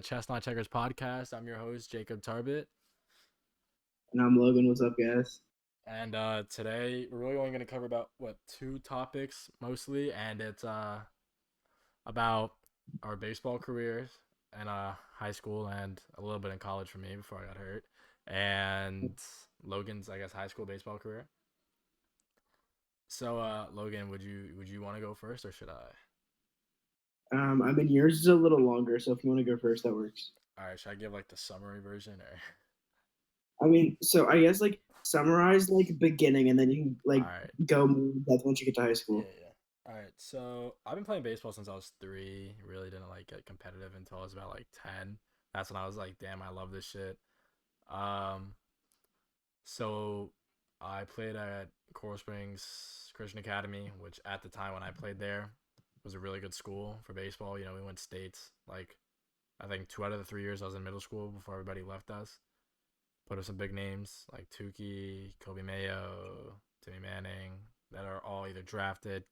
Chestnut Checkers podcast. I'm your host, Jacob Tarbit. And I'm Logan. What's up, guys? And today we're really only going to cover about, two topics mostly. And it's about our baseball careers and high school and a little bit in college for me before I got hurt. And Logan's, I guess, high school baseball career. So, Logan, would you want to go first or should I? I mean, yours is a little longer, so if you want to go first, that works. All right, should I give like the summary version or? I mean, so I guess summarize beginning, and then you can All right. go more in depth once you get to high Yeah, school. yeah. All right. So I've been playing baseball since I was 3. Really didn't like get competitive until I was about like 10. That's when I was like, damn, I love this shit. Um, so I played at Coral Springs Christian Academy, which at the time when I played there was a really good school for baseball. We went states. Like I think 2 out of the 3 years I was in middle school before everybody left us. Put up some big names like Tukey, Kobe Mayo, Timmy Manning, that are all either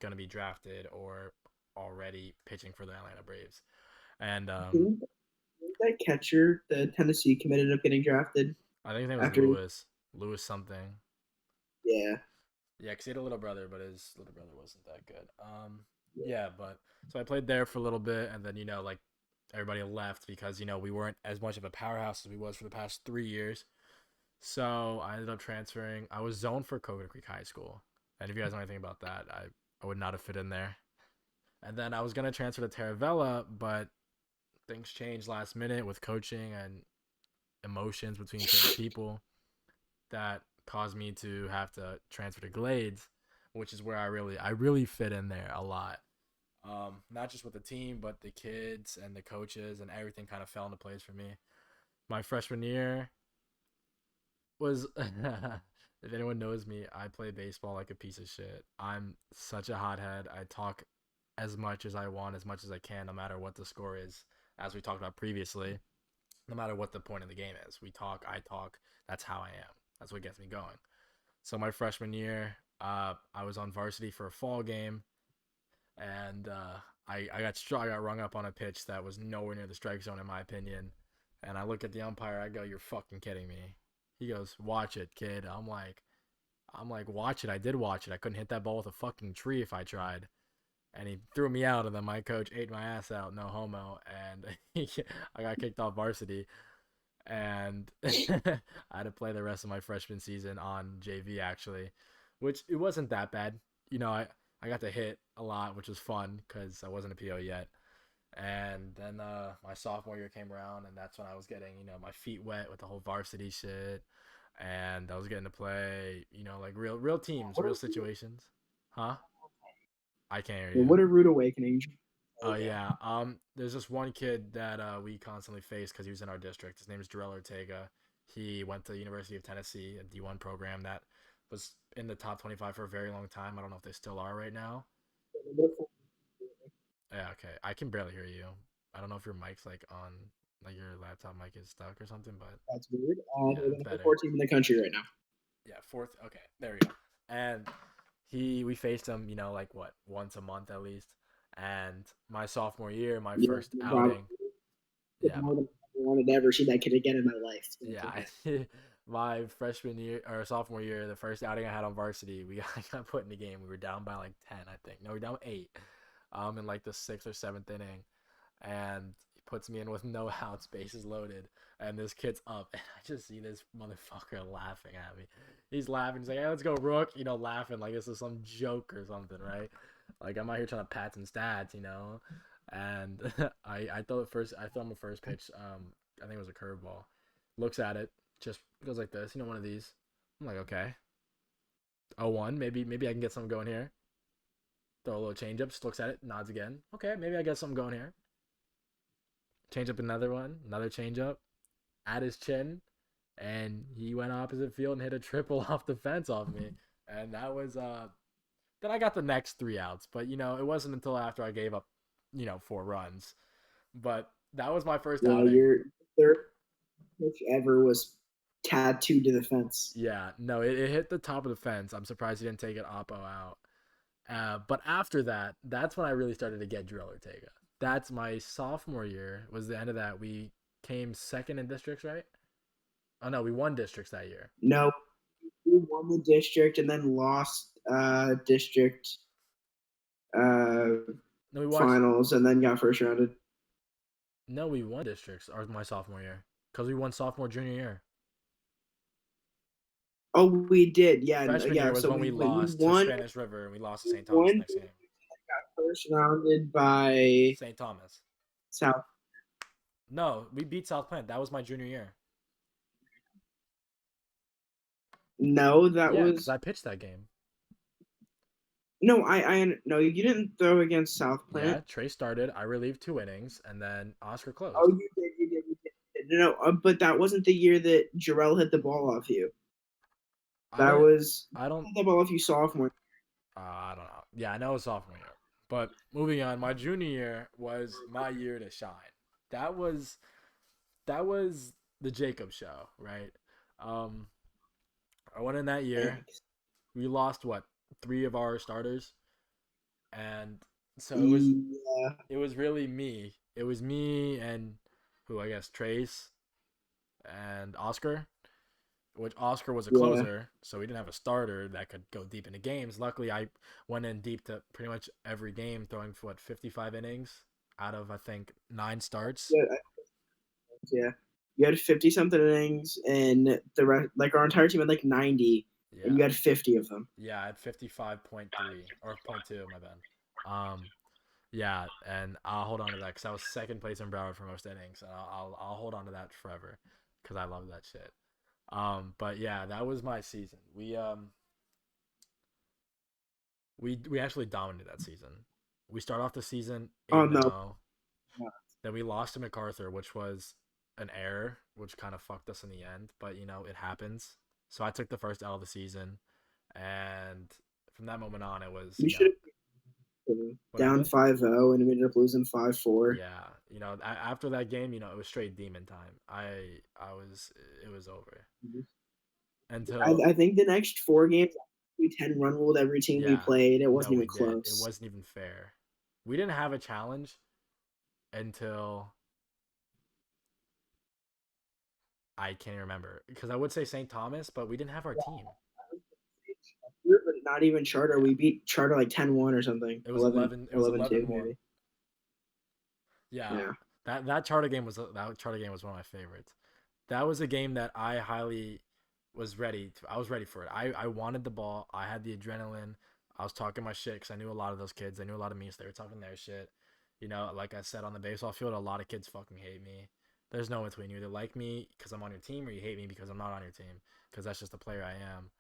gonna be drafted, or already pitching for the Atlanta Braves. And Didn't that catcher, the Tennessee kid, ended up getting drafted I think his name was after? Lewis something. Yeah. Yeah, because he had a little brother, but his little brother wasn't that good. Yeah, but so I played there for a little bit, and then like everybody left because we weren't as much of a powerhouse as we was for the past 3 years. So I ended up transferring. I was zoned for Coconut Creek High School, and if you guys know anything about that, I would not have fit in there. And then I was gonna transfer to Taravella, but things changed last minute with coaching and emotions between certain people that caused me to have to transfer to Glades, which is where I really fit in there a lot. Not just with the team, but the kids and the coaches and everything kind of fell into place for me. My freshman year was if anyone knows me, I play baseball like a piece of shit. I'm such a hothead. I talk as much as I want, as much as I can, no matter what the score is. As we talked about previously, no matter what the point of the game is, we talk, I talk. That's how I am. That's what gets me going. So my freshman year, I was on varsity for a fall game, and I got rung up on a pitch that was nowhere near the strike zone in my opinion. And I look at the umpire. I go, "You're fucking kidding me." He goes, "Watch it, kid." I'm like, "Watch it." I did watch it. I couldn't hit that ball with a fucking tree if I tried. And he threw me out, and then my coach ate my ass out, no homo, and I got kicked off varsity, and I had to play the rest of my freshman season on JV actually, which it wasn't that bad. I got to hit a lot, which was fun because I wasn't a PO yet. And then my sophomore year came around, and that's when I was getting my feet wet with the whole varsity shit, and I was getting to play like real teams, What real a, situations. Huh? I can't hear yeah, you. what a rude awakening. Oh yeah. There's this one kid that we constantly face because he was in our district. His name is Darrell Ortega. He went to the University of Tennessee, a D1 program that was in the top 25 for a very long time. I don't know if they still are right now. Yeah, okay. I can barely hear you. I don't know if your mic's like on, like your laptop mic is stuck or something, but That's weird. yeah, They're the number better. 4 team in the country right now. Yeah, fourth. Okay, there we go. And we faced him, like what, once a month at least. And my sophomore year, my Yeah, first outing. Yeah, more than I wanted to ever see that kid again in my life. yeah. My freshman year or sophomore year, the first outing I had on varsity, I got put in the game. We were down by like 10, I think. No, we were down 8. In like the 6th or 7th inning, and he puts me in with no outs, bases loaded, and this kid's up, and I just see this motherfucker laughing at me. He's laughing. He's like, "Hey, let's go, Rook," laughing like this is some joke or something, right? Like I'm out here trying to pat some stats. And I throw him a first pitch. I think it was a curveball. Looks at it, just goes like this, one of these. I'm like, okay, 0-1, maybe I can get something going here. Throw a little changeup, just looks at it, nods again. Okay, maybe I get something going here. Change up another one, another changeup, at his chin, and he went opposite field and hit a triple off the fence off me. And that was then I got the next 3 outs, but it wasn't until after I gave up, 4 runs. But that was my first Wow, outing. your third pitch ever was tattooed to the fence. Yeah, no, it hit the top of the fence. I'm surprised he didn't take it oppo out. But after that's when I really started to get Drill Ortega. That's my sophomore year. Was the end of that. We came second in districts, right? Oh no, we won districts that year. No, we won the district and then lost district uh, No, we watched. finals and then got first rounded. No, we won districts. Or my sophomore year, because we won sophomore junior year. Oh, we did. Yeah, Freshman year yeah. was So when we we lost to won. Spanish River and we lost to We St. Thomas won. next game. Got first rounded by St. Thomas. South. No, we beat South Plant. That was my junior year. No, that Yeah, because was I pitched that game. no. I no. You didn't throw against South Yeah, Plant. Trey started. I relieved 2 innings, and then Oscar Oh, closed. you did. You did. You did. No, but that wasn't the year that Jarrell hit the ball off you. I That didn't. was I don't. hit the ball off you sophomore. I don't know. Yeah, I know it was sophomore year. But moving on, my junior year was my year to shine. That was that was the Jacob show, right? Um, I went in that year. We lost what 3 of our starters, and so Yeah, it was really me. It was me and who I guess Trace and Oscar, which Oscar was a yeah. closer, so we didn't have a starter that could go deep into games. Luckily, I went in deep to pretty much every game, throwing for 55 innings out of I think 9 starts. Yeah, yeah. You had 50 something innings, and the rest, like our entire team had like 90, and you Yeah, had 50 of them. yeah, I had 55.3 or point 0.2, my bad. Um, yeah, and I'll hold on to that because I was second place in Broward for most innings, and I'll hold on to that forever because I love that shit. But yeah, that was my season. We actually dominated that season. We start off the season Oh 8 and no. 0. Then we lost to MacArthur, which was an error, which kind of fucked us in the end. But it happens. So I took the first L of the season, and from that moment on, it was You should have what down happened. 5-0 and we ended up losing 5-4. Yeah, after that game, it was straight demon time. I was it was over until I think the next 4 games, we 10-run ruled every team we yeah. played. It No, wasn't we even did. It close. wasn't even fair. We didn't have a challenge until I can't even remember because I would say St. Thomas, but we didn't have our team. But not even Charter. Yeah, We beat Charter like 10-1 or something. it was 11, 11. It was 11-2 11-1. maybe. Yeah, Yeah. that charter game was one of my favorites. That was a game that I highly was ready to. I was ready for it. I wanted the ball. I had the adrenaline. I was talking my shit because I knew a lot of those kids. I knew a lot of me, so they were talking their shit. Like I said on the baseball field, a lot of kids fucking hate me. There's no in between. You either like me because I'm on your team, or you hate me because I'm not on your team. Because that's just the player I am.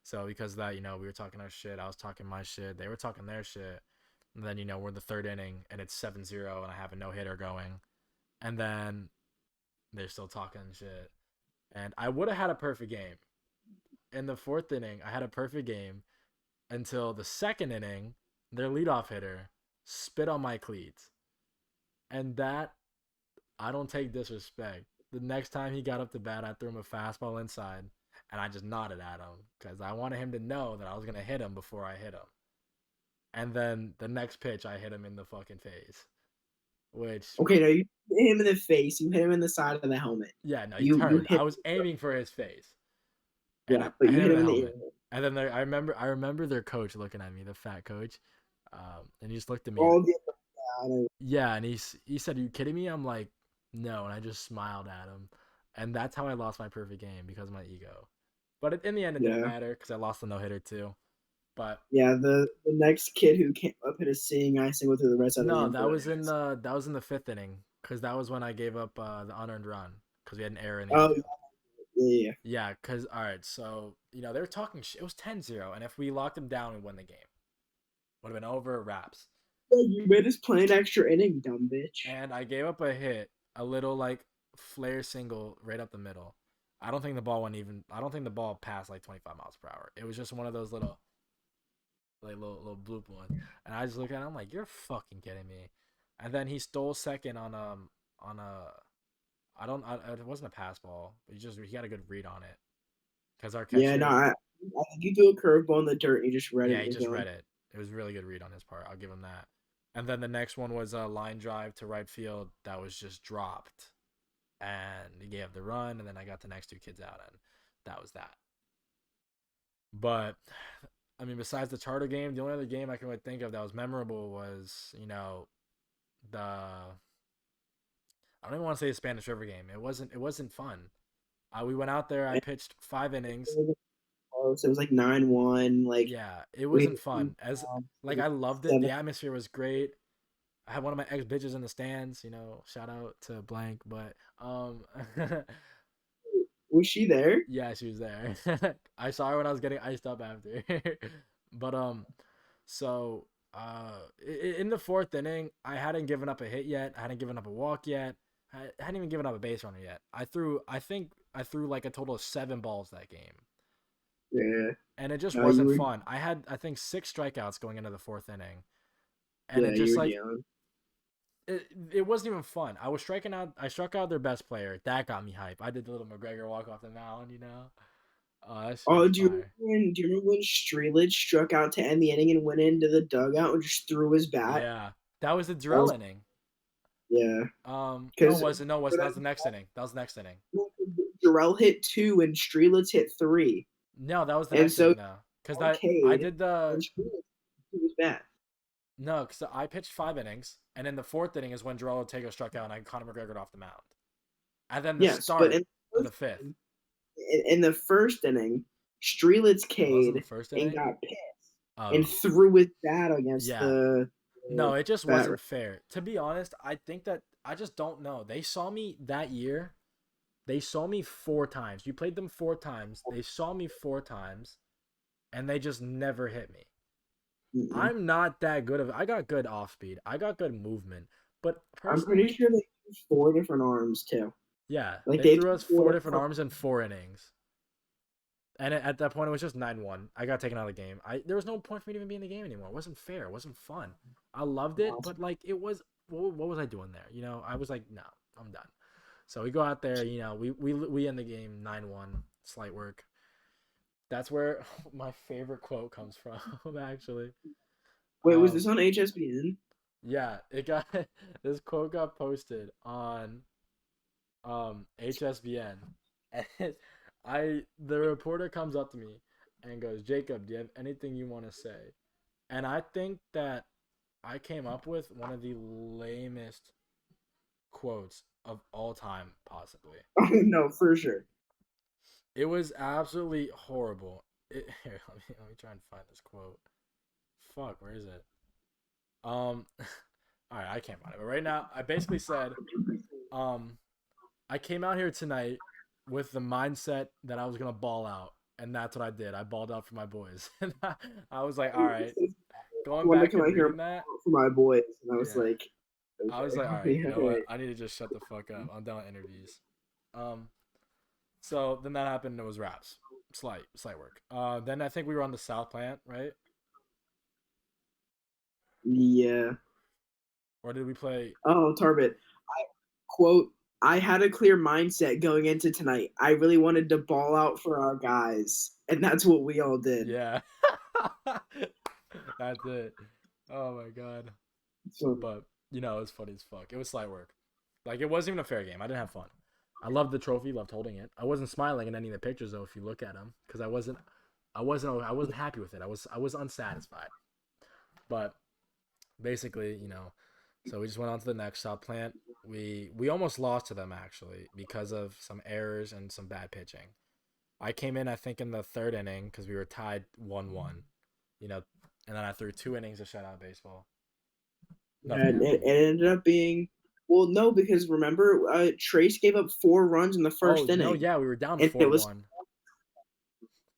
So because of that, we were talking our shit. I was talking my shit. They were talking their shit. And then, we're in the third inning and it's 7-0 and I have a no hitter going. And then they're still talking shit. And I would have had a perfect game. In the fourth inning, I had a perfect game until the second inning, their leadoff hitter spit on my cleats. And that, I don't take disrespect. The next time he got up to bat, I threw him a fastball inside and I just nodded at him because I wanted him to know that I was going to hit him before I hit him. And then the next pitch, I hit him in the fucking face. Which, Okay, no, you hit him in the face. You hit him in the side of the helmet. yeah, no, he You turned. I hit was aiming for his face, and Yeah, I but you hit hit him in him the in the helmet. ear. And then I remember their coach looking at me, the fat coach, and he just looked at me. All the I don't Yeah, and he said, "Are you kidding me?" I'm like, "No," and I just smiled at him, and that's how I lost my perfect game because of my ego. But in the end, it didn't Yeah. matter because I lost the no hitter too. But Yeah, the next kid who came up hit a seeing icing with the right side of the no, infield. that was in the fifth inning because that was when I gave up the unearned run because we had an error in the Oh, outfield. yeah. Yeah, because, all right, so, they were talking it was 10-0, and if we locked them down, we won the game. Would have been over wraps. You made us play an extra inning, dumb bitch. And I gave up a hit, a little, like, flare single right up the middle. I don't think the ball passed, like, 25 miles per hour. It was just one of those little bloop ones. And I just looked at him, I'm like, you're fucking kidding me. And then he stole second on a, it wasn't a pass ball, but he got a good read on it. Because our Yeah, no, catcher, I think you threw a curveball in the dirt and you just read it. yeah, he And just going. read it. It was a really good read on his part. I'll give him that. And then the next one was a line drive to right field that was just dropped. and he gave the run, and then I got the next two kids out, and that was that. But I mean, besides the charter game, the only other game I can really think of that was memorable was, the I don't even want to say the Spanish River game. It wasn't fun. We went out there. I pitched 5 innings. So it was like 9-1. Like Yeah, it we wasn't fun. As like I loved it. seven. The atmosphere was great. I had one of my ex bitches in the stands. Shout out to blank. But Was she there? yeah, she was there. I saw her when I was getting iced up after. But so in the fourth inning, I hadn't given up a hit yet. I hadn't given up a walk yet. I hadn't even given up a base runner yet. I think I threw like a total of 7 balls that game. Yeah. And it just No, you wasn't were. fun. I had, I think, 6 strikeouts going into the fourth inning, and Yeah, it you just were like down. it wasn't even fun. I was striking out. I struck out their best player. That got me hype. I did the little McGregor walk off the mound. Oh, that shit Oh, was fire. do you remember when Strelich struck out to end the inning and went into the dugout and just threw his bat? Yeah, that was the That drill was inning. yeah. No, it Because wasn't. No, it wasn't. That was the next inning. That was the next inning. Jarrell hit 2 and Strelich hit 3, No, that was the and next so inning though. Cause I Arcade did the and Strelich threw his bat. no, cause I pitched 5 innings, and in the fourth inning is when Joel Ortega struck out, and I Conor McGregor off the mound. And then the Yes, but start of the fifth. in the first inning, Strelich Was it the Cade first and inning? got pissed and Oh, threw his bat against yeah. the No, it just bat. wasn't fair. To be honest, I think that I just don't know. They saw me that year. They saw me 4 times. You played them 4 times. They saw me 4 times, and they just never hit me. Mm-mm. I'm not that good of. I got good off speed. I got good movement, but I'm pretty personally, sure they used 4 different arms too. yeah, Like they they threw us threw four four different different. arms in 4 innings. And at that point, it was just 9-1. I got taken out of the game. There was no point for me to even be in the game anymore. It wasn't fair. It wasn't fun. I loved it, but like it was. What was I doing there? I was like, no, I'm done. So we go out there. We end the game 9-1. Slight work. That's where my favorite quote comes from. Actually, Wait, was um, this on HSBN? yeah, it got this quote got posted on HSBN, and the reporter comes up to me and goes, Jacob, do you have anything you want to say? And I think that I came up with one of the lamest quotes of all time, possibly. Oh no, for sure. It was absolutely horrible. Here, let me try and find this quote. Fuck, where is it? All right, I can't find it. But right now, I basically said, um, I came out here tonight with the mindset that I was gonna ball out, and that's what I did. I balled out for my boys, and I was like, all right, I going wanted to back come and out here reading that, for my boys, and I was yeah, like, I was okay, like, all right, you yeah, know what? right. I need to just shut the fuck up. I'm done with interviews. Um, so then that happened. And it was wraps. Slight work. Then I think we were on the South Plant, right? Yeah. Or did we play? Oh, Tarbit. I quote. I had a clear mindset going into tonight. I really wanted to ball out for our guys, and that's what we all did. Yeah, that's it. Oh my god. So But it was funny as fuck. It was slight work. Like it wasn't even a fair game. I didn't have fun. I loved the trophy, loved holding it. I wasn't smiling in any of the pictures though. If you look at them, because I wasn't happy with it. I was unsatisfied. But basically, so we just went on to the next South Plant. We almost lost to them actually because of some errors and some bad pitching. I came in I think in the third inning because we were tied 1-1. And then I threw 2 innings of shutout baseball. Nothing and it happened. ended up being well, no, because remember, Trace gave up 4 runs in the Oh first no, inning, yeah, we were down and it was 4-1.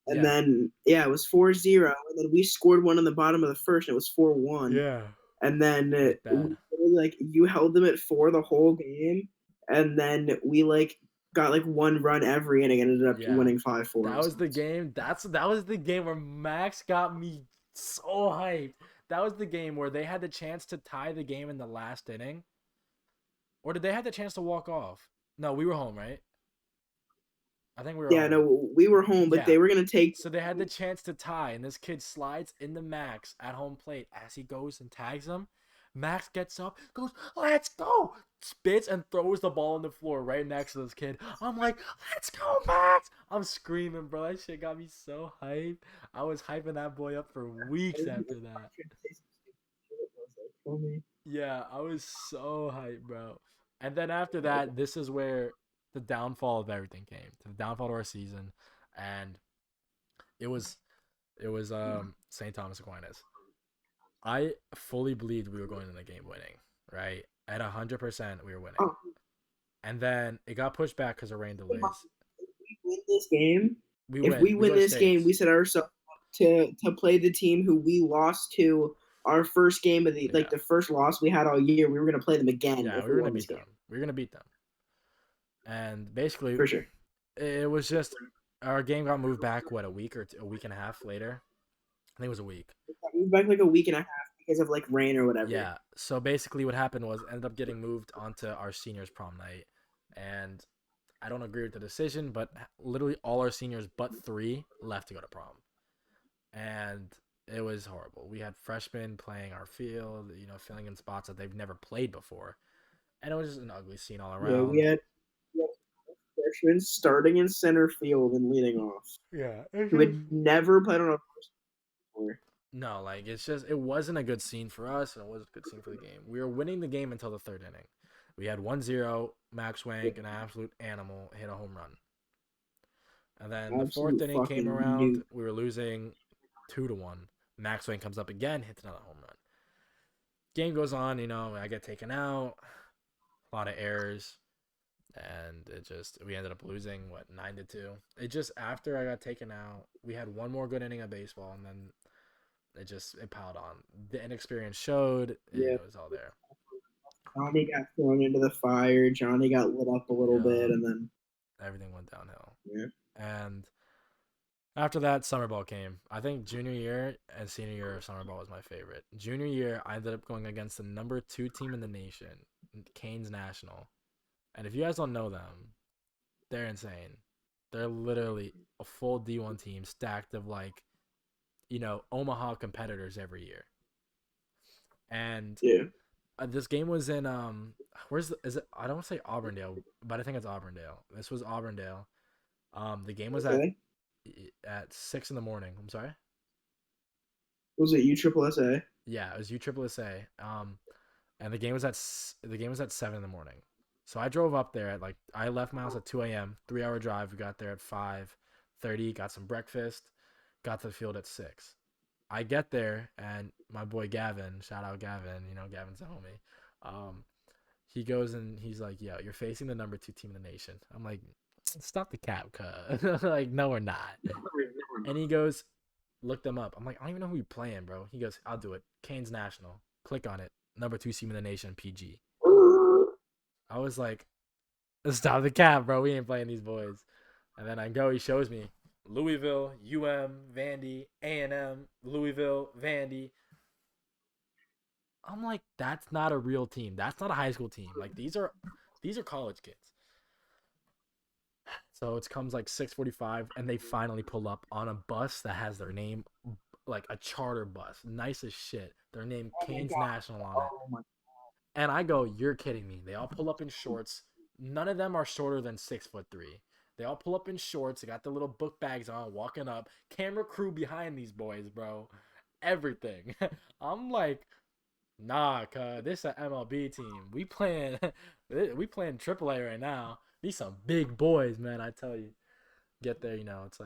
and Yeah, then yeah, it was 4-0, and then we scored one in the bottom of the first, and it was 4-1, yeah, and then it was bad. like you held them at 4 the whole game, and then we like got like 1 run every inning and ended up Yeah, winning 5-4 that or was the something. game. That was the game where Max got me so hyped. That was the game where they had the chance to tie the game in the last inning, or did they have the chance to walk off? No, we were home, right? I think we were Yeah, home. no, we were home, but Yeah. they were gonna take. So they had the chance to tie, and this kid slides in the Max at home plate as he goes and tags him. Max gets up, goes, "Let's go!" Spits and throws the ball on the floor right next to this kid. I'm like, "Let's go, Max!" I'm screaming, bro. That shit got me so hyped. I was hyping that boy up for weeks after that. Yeah, I was so hyped, bro. And then after that, this is where the downfall of everything came. The downfall of our season, and it was St. Thomas Aquinas. I fully believed we were going in the game winning, right? At 100%, we were winning. Oh, And then it got pushed back because of rain delays. win this game, We if win. we We win go to this game, states. we set ourselves up to play the team who we lost to our first game of Yeah. the first loss we had all year. We were going to play them again Yeah, if we we were gonna won this beat game them. We were gonna beat them. And basically, for sure. it was just our game got moved back. What, a week or a week and a half later? I think it was a week. We moved back like a week and a half because of like rain or whatever. Yeah. So basically, what happened was ended up getting moved onto our seniors prom night, and I don't agree with the decision, but literally all our seniors but 3 left to go to prom, and it was horrible. We had freshmen playing our field, filling in spots that they've never played before, and it was just an ugly scene all Yeah, around. we had freshmen starting in center field and leading off Yeah, it's who just had never played on a before. no, like it's just it wasn't a good scene for us, and it wasn't a good scene for the game. We were winning the game until the 3rd inning. We had 1-0. Max Wank, an absolute animal, hit a home run. And then the 4th Absolute inning came fucking around. nuke. We were losing 2-1. Max Wank comes up again, hits another home run. Game goes on. I get taken out. A lot of errors, and we ended up losing 9-2. It just after I got taken out, we had one more good inning of baseball, and then it piled on. The inexperience showed. Yeah, It was all there. Johnny got thrown into the fire. Johnny got lit up a little Yeah, bit, and then everything went downhill. yeah, And after that, summer ball came. I think junior year and senior year of summer ball was my favorite. Junior year, I ended up going against the number 2 team in the nation, Canes National. And if you guys don't know them, they're insane. They're literally a full D1 team stacked of Omaha competitors every year. And yeah. this game was in is it? I don't want to say Auburndale, but I think it's Auburndale. This was Auburndale. The game was Okay. at 6 in the morning. I'm sorry. Was it USSSA? Yeah, it was USSSA. And the game was at 7 in the morning. So I drove up there I left my house at 2 a.m. 3 hour drive. We got there at 5:30. Got some breakfast. Got to the field at 6. I get there and my boy Gavin, shout out Gavin. Gavin's a homie. He goes and he's like, "Yo, you're facing the number 2 team in the nation." I'm like, "Stop the cap, cuz." Like, no, we're not. And he goes, "Look them up." I'm like, "I don't even know who you're playing, bro." He goes, "I'll do it. Canes National. Click on it. Number 2 team in the nation, PG." I was like, "Stop the cap, bro. We ain't playing these boys." And then I go, he shows me Louisville, Vandy, A&M, Louisville, Vandy. I'm like, that's not a real team. That's not a high school team. Like these are college kids. So it comes 6:45, and they finally pull up on a bus that has their name, like a charter bus, nice as shit. Their name Canes National on it. Oh my. And I go, "You're kidding me." They all pull up in shorts. None of them are shorter than 6'3". They all pull up in shorts. They got the little book bags on, walking up. Camera crew behind these boys, bro. Everything. I'm like, nah, cuz this is an MLB team. We playing AAA right now. These some big boys, man. I tell you. Get there, it's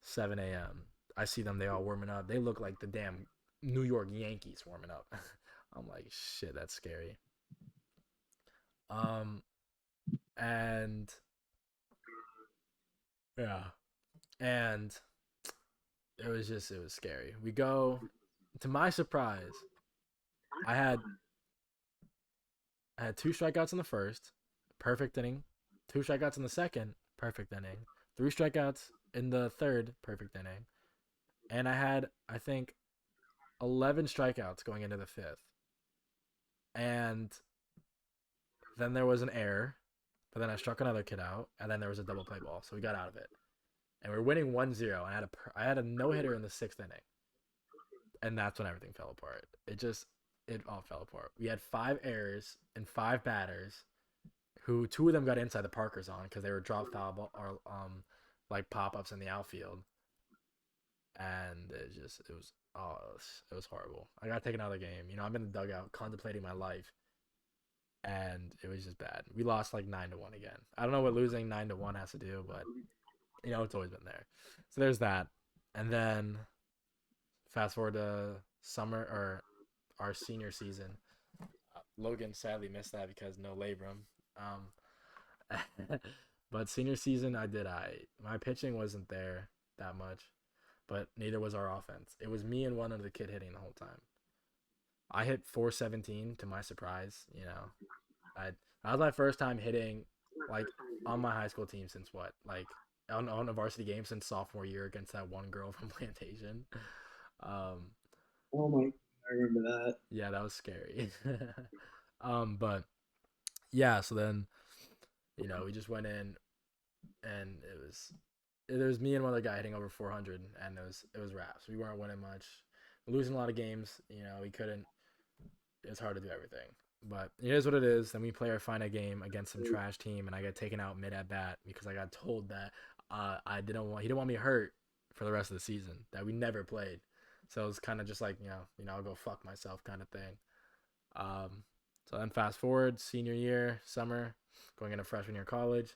7 a.m. I see them. They all warming up. They look like the damn New York Yankees warming up. I'm like, shit, that's scary. Um, and yeah, and it was scary. We go, to my surprise, I had 2 strikeouts in the first, perfect inning. 2 strikeouts in the second, perfect inning. 3 strikeouts in the third, perfect inning. And I had, I think, 11 strikeouts going into the fifth. And then there was an error, but then I struck another kid out, and then there was a double play ball, so we got out of it. And we were winning 1-0. I had a no hitter in the 6th inning, and that's when everything fell apart. It just it all fell apart. We had 5 errors and 5 batters, who 2 of them got inside the Parkers on because they were drop foul or like pop ups in the outfield, and it was oh it was horrible. I got to take another game. I'm in the dugout contemplating my life, and it was just bad. We lost like 9-1 again. I don't know what losing 9-1 has to do, but it's always been there. So there's that, and then fast forward to summer or our senior season. Logan sadly missed that because no labrum. But senior season, my pitching wasn't there that much, but neither was our offense. It was me and one other kid hitting the whole time. I hit 417 to my surprise. I that was my first time hitting like on my high school team since what like on a varsity game since sophomore year against that one girl from Plantation. Um, Oh my, I remember that. yeah, that was scary. But yeah, so then we just went in, and it was me and one other guy hitting over 400, and it was wraps. We weren't winning much, losing a lot of games. We couldn't. It's hard to do everything, but it is what it is. Then we play our final game against some trash team, and I got taken out mid at bat because I got told that I didn't want he didn't want me hurt for the rest of the season, that we never played. So it was kind of just like I'll go fuck myself kind of thing. Um, so then fast forward senior year, summer, going into freshman year college.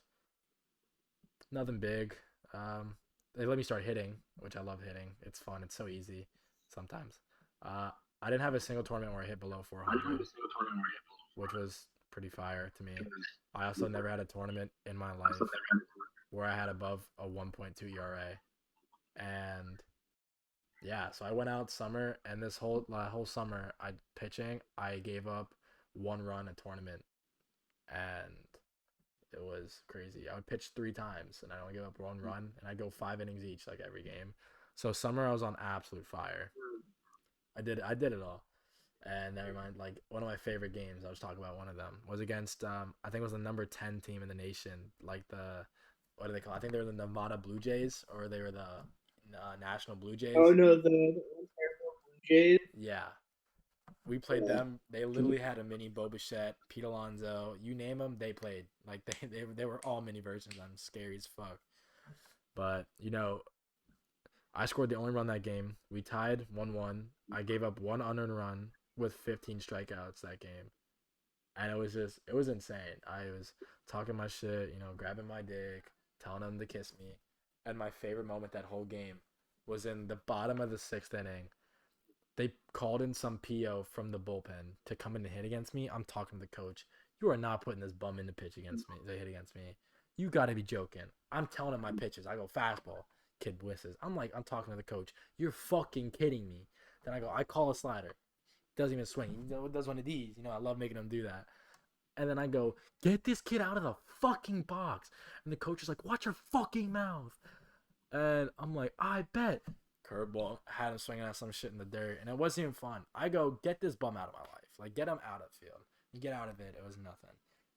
Nothing big. They let me start hitting, which I love hitting. It's fun. It's so easy sometimes. Uh, I didn't have a single tournament where I hit below 400, which was pretty fire to me. I also never had a tournament in my life where I had above a 1.2 ERA. And yeah, so I went out summer, and this whole summer I pitching, I gave up 1 run a tournament, and it was crazy. I would pitch 3 times, and I only give up 1 run, and I go 5 innings each, like every game. So summer I was on absolute fire. I did it all. And never mind, like one of my favorite games, I was talking about one of them, was against I think it was the number 10 team in the nation, like the what do they call it? I think they were the Nevada Blue Jays, or they were the National Blue Oh Jays. no, the Blue Jays. Yeah, we played Yeah. them. They literally had a mini Bo Bichette, Pete Alonso, you name them, they played. Like they were all mini versions. I'm scary as fuck. But I scored the only run that game. We tied 1-1. I gave up one unearned run with 15 strikeouts that game, and it was insane. I was talking my shit, grabbing my dick, telling them to kiss me. And my favorite moment that whole game was in the bottom of the 6th inning. They called in some PO from the bullpen to come in and hit against me. I'm talking to the coach. You are not putting this bum in the pitch against me. They hit against me. You got to be joking. I'm telling him my pitches. I go fastball. Kid whistles. I'm talking to the coach. You're fucking kidding me. Then I call a slider. Doesn't even swing. He does one of these. I love making him do that. And then I go, get this kid out of the fucking box. And the coach is like, watch your fucking mouth. And I'm like, I bet. Curveball, had him swinging at some shit in the dirt, and it wasn't even fun. I go, get this bum out of my life. Like, get him out of the field. You get out of it, it was nothing.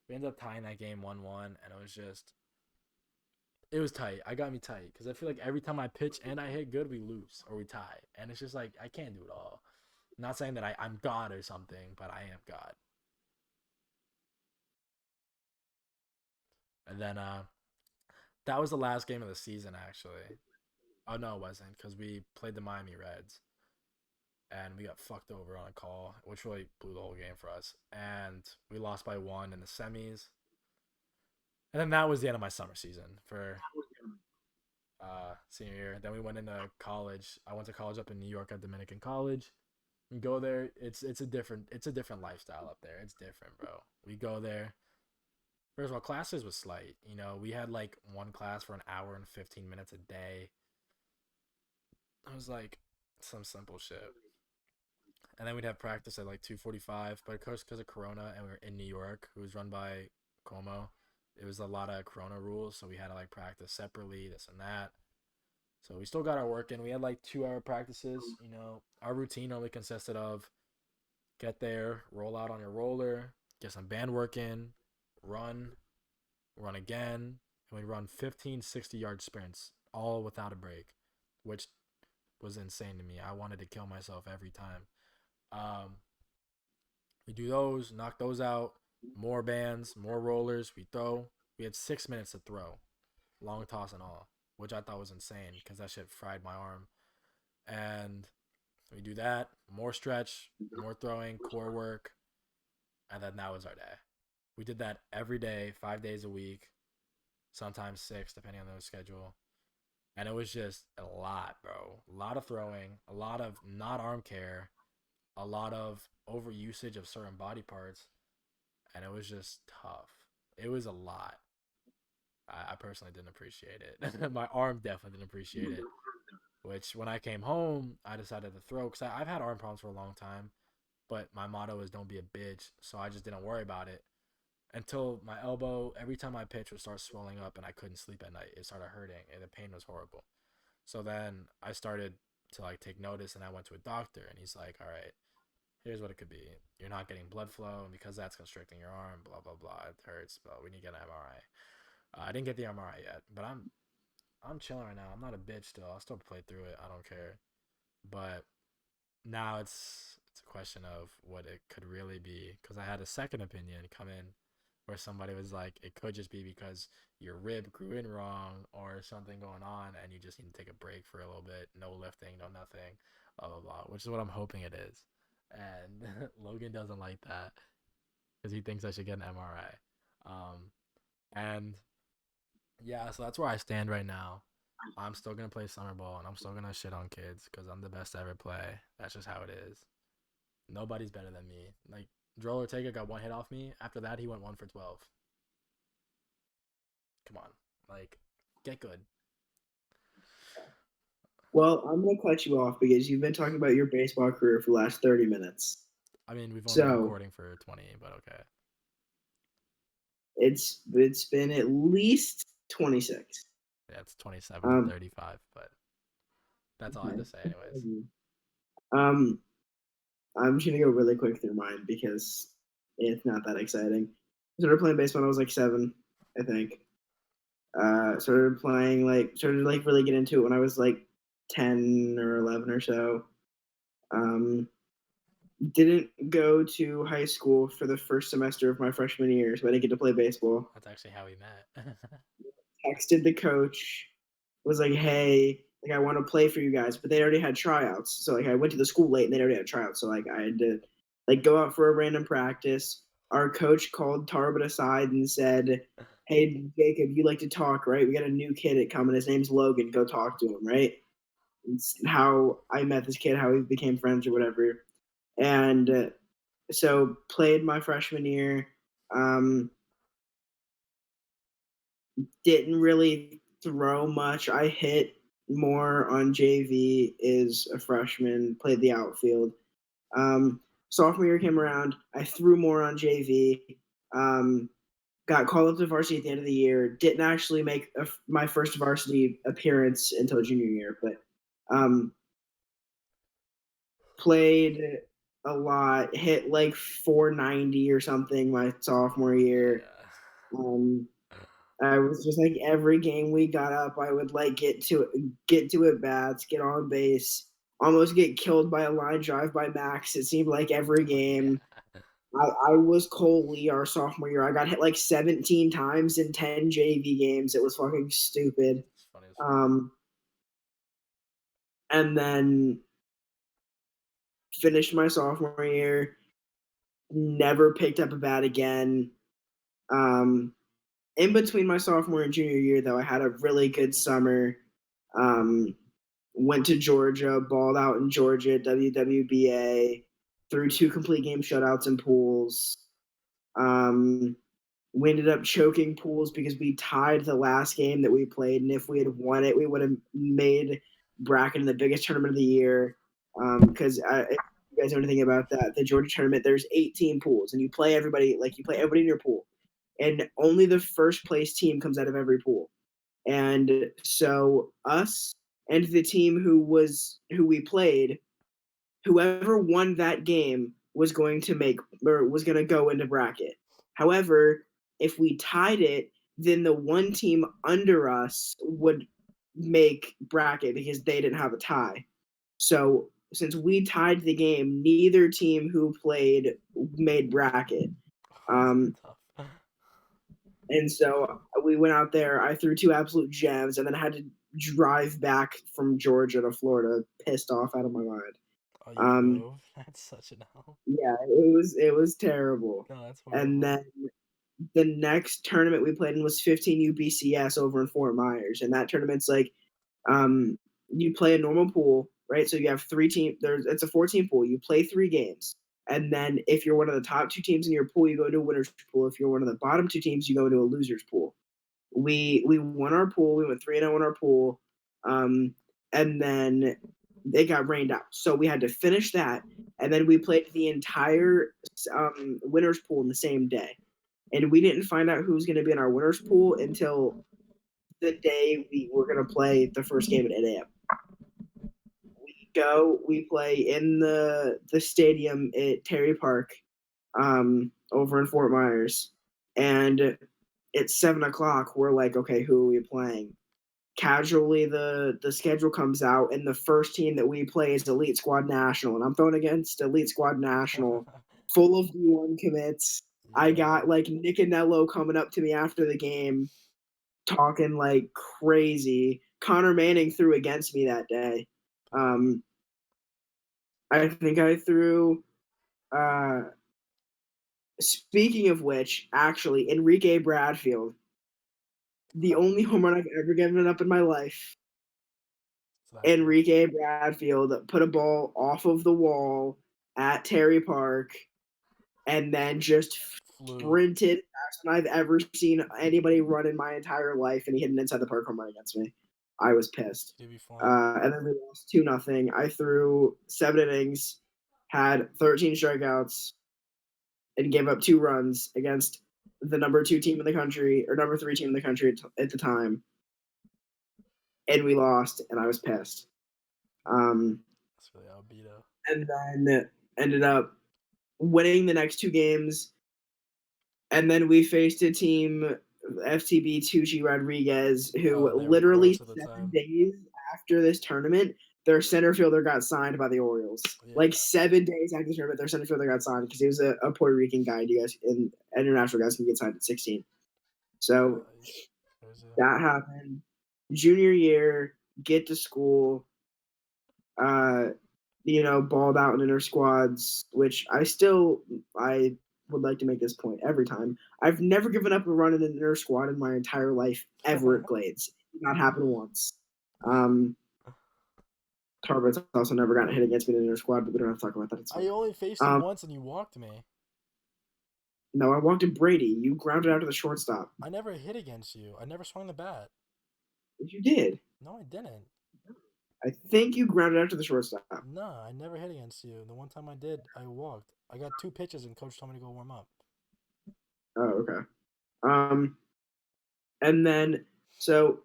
We ended up tying that game 1-1, and it was tight. I got me tight, because I feel like every time I pitch and I hit good, we lose, or we tie. And it's just like, I can't do it all. I'm not saying that I'm God or something, but I am God. And then, that was the last game of the season, actually. Oh, no, it wasn't, because we played the Miami Reds, and we got fucked over on a call, which really blew the whole game for us. And we lost by 1 in the semis. And then that was the end of my summer season for senior year. Then we went into college. I went to college up in New York at Dominican College. We go there. It's a different lifestyle up there. It's different, bro. We go there. First of all, classes was slight. We had like one class for an hour and 15 minutes a day. I was like some simple shit. And then we'd have practice at like 2:45. But of course, because of Corona, and we were in New York, who was run by Cuomo, it was a lot of Corona rules, so we had to like practice separately, this and that. So we still got our work in. We had like 2-hour practices. Our routine only consisted of get there, roll out on your roller, get some band work in, run, run again, and we run 15 60-yard sprints, all without a break, which was insane to me. I wanted to kill myself every time. Um, We do those, knock those out. More bands, more rollers. We throw. We had 6 minutes to throw, long toss and all, which I thought was insane because that shit fried my arm. And we do that, more stretch, more throwing, core work, and then that was our day. We did that every day, 5 days a week, sometimes six, depending on the schedule. And it was just a lot, bro. A lot of throwing, a lot of not arm care, a lot of overusage of certain body parts, and it was just tough. It was a lot. I personally didn't appreciate it. My arm definitely didn't appreciate it. Which when I came home, I decided to throw because I've had arm problems for a long time. But my motto is don't be a bitch, so I just didn't worry about it until my elbow. Every time I pitch would start swelling up, and I couldn't sleep at night. It started hurting, and the pain was horrible. So then I started to like take notice, and I went to a doctor, and he's like, "All right, here's what it could be. You're not getting blood flow, and because that's constricting your arm, blah blah blah. It hurts, but we need to get an MRI." I didn't get the MRI yet, but I'm chilling right now. I'm not a bitch still. I'll still play through it. I don't care. But now it's a question of what it could really be because I had a second opinion come in where somebody was like, it could just be because your rib grew in wrong or something going on, and you just need to take a break for a little bit. No lifting, no nothing, blah blah blah. Which is what I'm hoping it is. And Logan doesn't like that because he thinks I should get an MRI. And yeah, so that's where I stand right now. I'm still gonna play summer ball and I'm still gonna shit on kids because I'm the best to ever play. That's just how it is. Nobody's better than me. Like Joel Ortega got one hit off me. After that, he went 1 for 12. Come on, like get good. Well, I'm gonna cut you off because you've been talking about your baseball career for the last 30 minutes. I mean, we've only been So recording for 20, but okay. it's been at least 26. Yeah, it's 27 to Um, 35, but that's all I had okay. to say, anyways. Um, I'm just gonna go really quick through mine because it's not that exciting. I started playing baseball when I was like 7, I think. Started like really get into it when I was like 10 or 11 or so. Um, didn't go to high school for the first semester of my freshman year, so I didn't get to play baseball. That's actually how we met. Texted the coach, was like, "Hey, like I want to play for you guys," but they already had tryouts. So like I went to the school late and they already had tryouts. So like I had to like go out for a random practice. Our coach called Tarbert aside and said, "Hey Jacob, you like to talk, right? We got a new kid at coming. His name's Logan. Go talk to him, right?" It's how I met this kid, how we became friends or whatever. And so played my freshman year. Um, didn't really throw much. I hit more on JV as a freshman, played the outfield. Sophomore year came around, I threw more on JV. Um, got called up to varsity at the end of the year. Didn't actually make my first varsity appearance until junior year, but um, played a lot. Hit like 490 or something my sophomore year. Yeah. Um, I was just like every game we got up, I would like get to at bats, get on base, almost get killed by a line drive by Max. It seemed like every game. Yeah. I was Cole Lee our sophomore year. I got hit like 17 times in 10 JV games. It was fucking stupid. It's funny as fuck. Um, and then finished my sophomore year. Never picked up a bat again. Um, in between my sophomore and junior year, though, I had a really good summer. Um, went to Georgia, balled out in Georgia at WWBA, threw 2 complete game shutouts in pools. Um, we ended up choking pools because we tied the last game that we played, and if we had won it, we would have made bracket in the biggest tournament of the year. Because if you guys know anything about that, the Georgia tournament, there's 18 pools, and you play everybody in your pool, and only the first place team comes out of every pool. And so us and the team who we played, whoever won that game was going to go into bracket. However, if we tied it, then the one team under us would make bracket because they didn't have a tie. So since we tied the game, neither team who played made bracket. Um, Tough. and so we went out there. I threw two absolute gems, and then I had to drive back from Georgia to Florida, pissed off out of my mind. Oh, you Um, drove? That's such an L. yeah, it was terrible. No, that's And horrible. then the next tournament we played in was 15 UBCS over in Fort Myers, and that tournament's like, um, you play a normal pool, right? So you have three team. It's a 14 pool. You play 3 games, and then if you're one of the top 2 teams in your pool, you go into a winners pool. If you're one of the bottom 2 teams, you go into a losers pool. We won our pool. We went 3-0 in our pool, and then it got rained out. So we had to finish that, and then we played the entire winners pool in the same day. And we didn't find out who was going to be in our winners pool until the day we were going to play the first game at 8 a.m. We play in the stadium at Terry Park, over in Fort Myers, and it's 7 o'clock. We're like, okay, who are we playing? Casually, the schedule comes out, and the first team that we play is Elite Squad National, and I'm throwing against Elite Squad National, full of D1 commits. I Yeah. got like Nick Anello coming up to me after the game, talking like crazy. Connor Manning threw against me that day. Um, I think I threw. Uh, Speaking of which, actually, Enrique Bradfield, the only home run I've ever given up in my life. It's that good. Enrique Bradfield put a ball off of the wall at Terry Park and then just Flew. sprinted faster than I've ever seen anybody run in my entire life, and he hit an inside the park home run against me. I was pissed. He'd be flying. And then we lost 2-0. I threw 7 innings, had 13 strikeouts, and gave up 2 runs against the number 2 team in the country, or number 3 team in the country at the time. And we lost, and I was pissed. That's really albedo. And then ended up winning the next 2 games. And then we faced a team, FTB Tucci Rodriguez, who Oh, they were literally gross at the 7 time. days after this tournament, their center fielder got signed by the Orioles. Yeah. Like 7 days after the tournament, their center fielder got signed because he was a Puerto Rican guy. You guys, and international guys can get signed at 16. So that happened. Junior year, get to school, balled out in inter squads, which I would like to make this point every time. I've never given up a run in an inter squad in my entire life, ever at Glades. It did not happen once. Tarbo's also never gotten a hit against me in an inter squad, but we don't have to talk about that. It's fine. I only faced you once and you walked me. No, I walked in Brady. You grounded out to the shortstop. I never hit against you. I never swung the bat. You did. No, I didn't. I think you grounded out to the shortstop. No, I never hit against you. The one time I did, I walked. I got 2 pitches and coach told me to go warm up. Oh, okay. And then so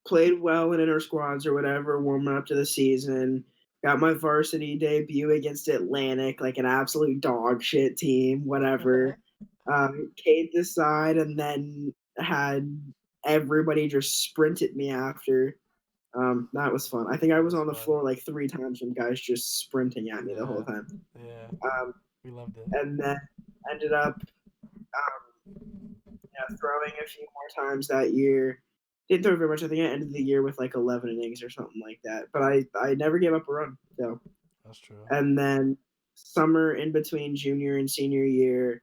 played well in inter squads or whatever, warming up to the season. Got my varsity debut against Atlantic, like an absolute dog shit team, whatever. Caved this side and then had everybody just sprint at me after. That was fun. I think I was on the floor like 3 times from guys just sprinting at me the whole time. Yeah. We loved it. And then ended up throwing a few more times that year. Didn't throw very much. I think I ended the year with like 11 innings or something like that. But I never gave up a run. So that's true. And then summer in between junior and senior year,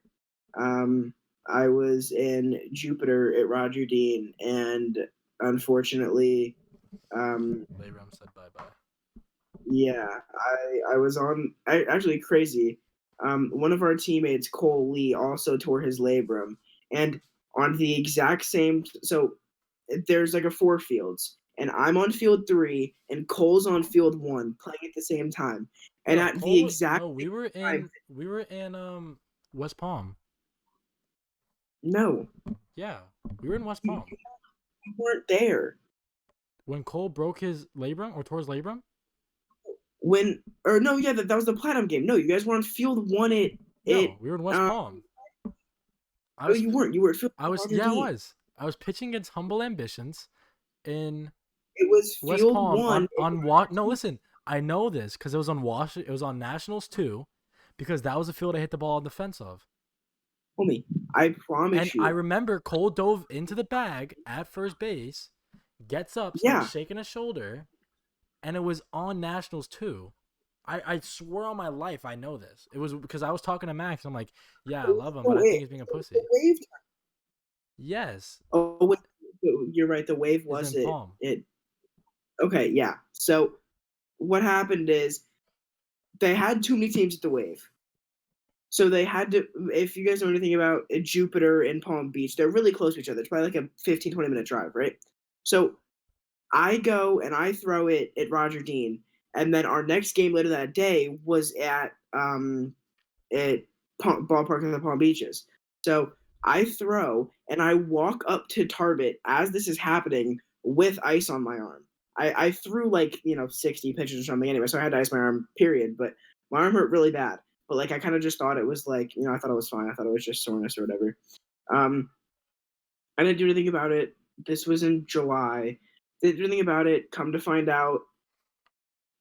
I was in Jupiter at Roger Dean, and unfortunately, labrum said bye bye. Yeah, I was on. Actually crazy. One of our teammates, Cole Lee, also tore his labrum, and on the exact same. So there's like a 4 fields, and I'm on field 3, and Cole's on field 1, playing at the same time. And no, at Cole, the exact no, we were in West Palm. No. Yeah, we were in West Palm. You weren't there. When Cole broke his labrum or tore his labrum? That was the Platinum game. No, you guys were on field 1 at. No, we were in West Palm. You weren't. You were at field. I was. I was pitching against Humble Ambitions in it was West field Palm 1 on walk. No, listen. I know this because it was on It was on Nationals too, because that was the field I hit the ball on the fence of. Homie, I And promise I you. remember Cole dove into the bag at first base, gets up, starts Yeah. shaking his shoulder, and it was on Nationals too. I swear on my life I know this. It was because I was talking to Max. I'm like, yeah, I love him, but I think he's being a The pussy. wave. Yes, Oh, wait, you're right. The wave is was in it. Palm. It. Okay, yeah. So what happened is they had too many teams at the wave. So they had to, if you guys know anything about Jupiter and Palm Beach, they're really close to each other. It's probably like a 15, 20-minute drive, right? So I go and I throw it at Roger Dean. And then our next game later that day was at ballpark in the Palm Beaches. So I throw and I walk up to Tarbit as this is happening with ice on my arm. I threw like 60 pitches or something anyway, so I had to ice my arm. Period. But my arm hurt really bad. But like I kind of just thought it was like I thought it was fine. I thought it was just soreness or whatever. Um, I didn't do anything about it. This was in July. Didn't do anything about it. Come to find out,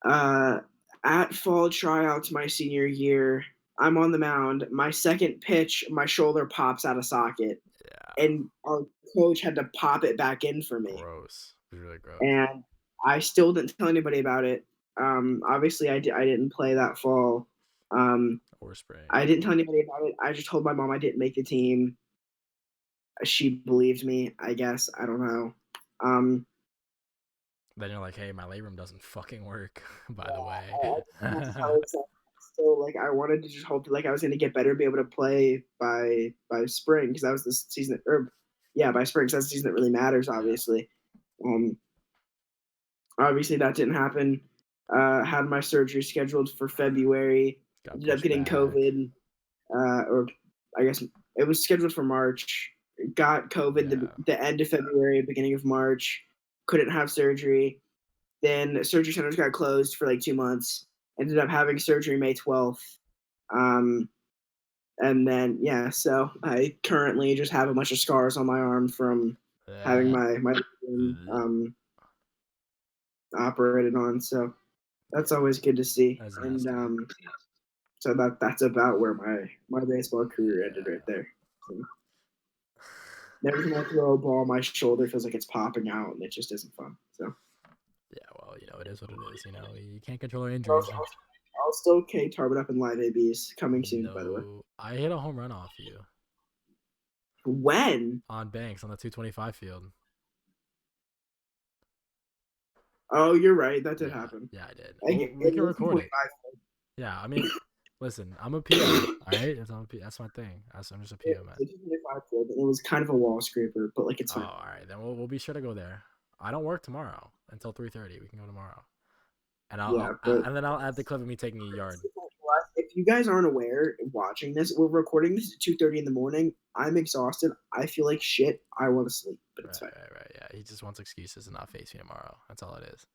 uh, at fall tryouts my senior year, I'm on the mound. My second pitch, my shoulder pops out of socket, Yeah, and our coach had to pop it back in for me. gross. It was really gross. And I still didn't tell anybody about it. Obviously, I didn't play that fall. Or spring. I didn't tell anybody about it. I just told my mom I didn't make the team. She believed me, I guess. I don't know. Um, Then you're like, hey, my labrum doesn't fucking work. By the way. So like I wanted to just hope that like I was going to get better, be able to play by spring because that was the season. Or yeah, by spring because that's the season that really matters. Obviously, um, obviously that didn't happen. Had my surgery scheduled for February. Ended up getting back. COVID, or I guess it was scheduled for March. Got COVID the end of February, beginning of March. Couldn't have surgery. Then surgery centers got closed for like 2 months. Ended up having surgery May 12th. And then yeah, so I currently just have a bunch of scars on my arm from having my operated on. So that's always good to see. And so that's about where my baseball career ended right there. So, every time I throw a ball, my shoulder feels like it's popping out, and it just isn't fun. So yeah, well, it is what it is. You can't control our injuries. I'll still K Tarbit up in live ABs coming soon. By the way, I hit a home run off you. When? On Banks on the 225 field. Oh, you're right. That did happen. Yeah, I did. We can record it. Yeah, I mean, listen, I'm a PO, all right? That's my thing. I'm just a PO, man. It was kind of a wall scraper, but like it's fine. Oh, all right. Then we'll be sure to go there. I don't work tomorrow until 3:30. We can go tomorrow. And and then I'll add the clip of me taking a yard. If you guys aren't aware, watching this, we're recording this at 2:30 in the morning. I'm exhausted. I feel like shit. I want to sleep, but it's fine. Right. Yeah, he just wants excuses to not face me tomorrow. That's all it is.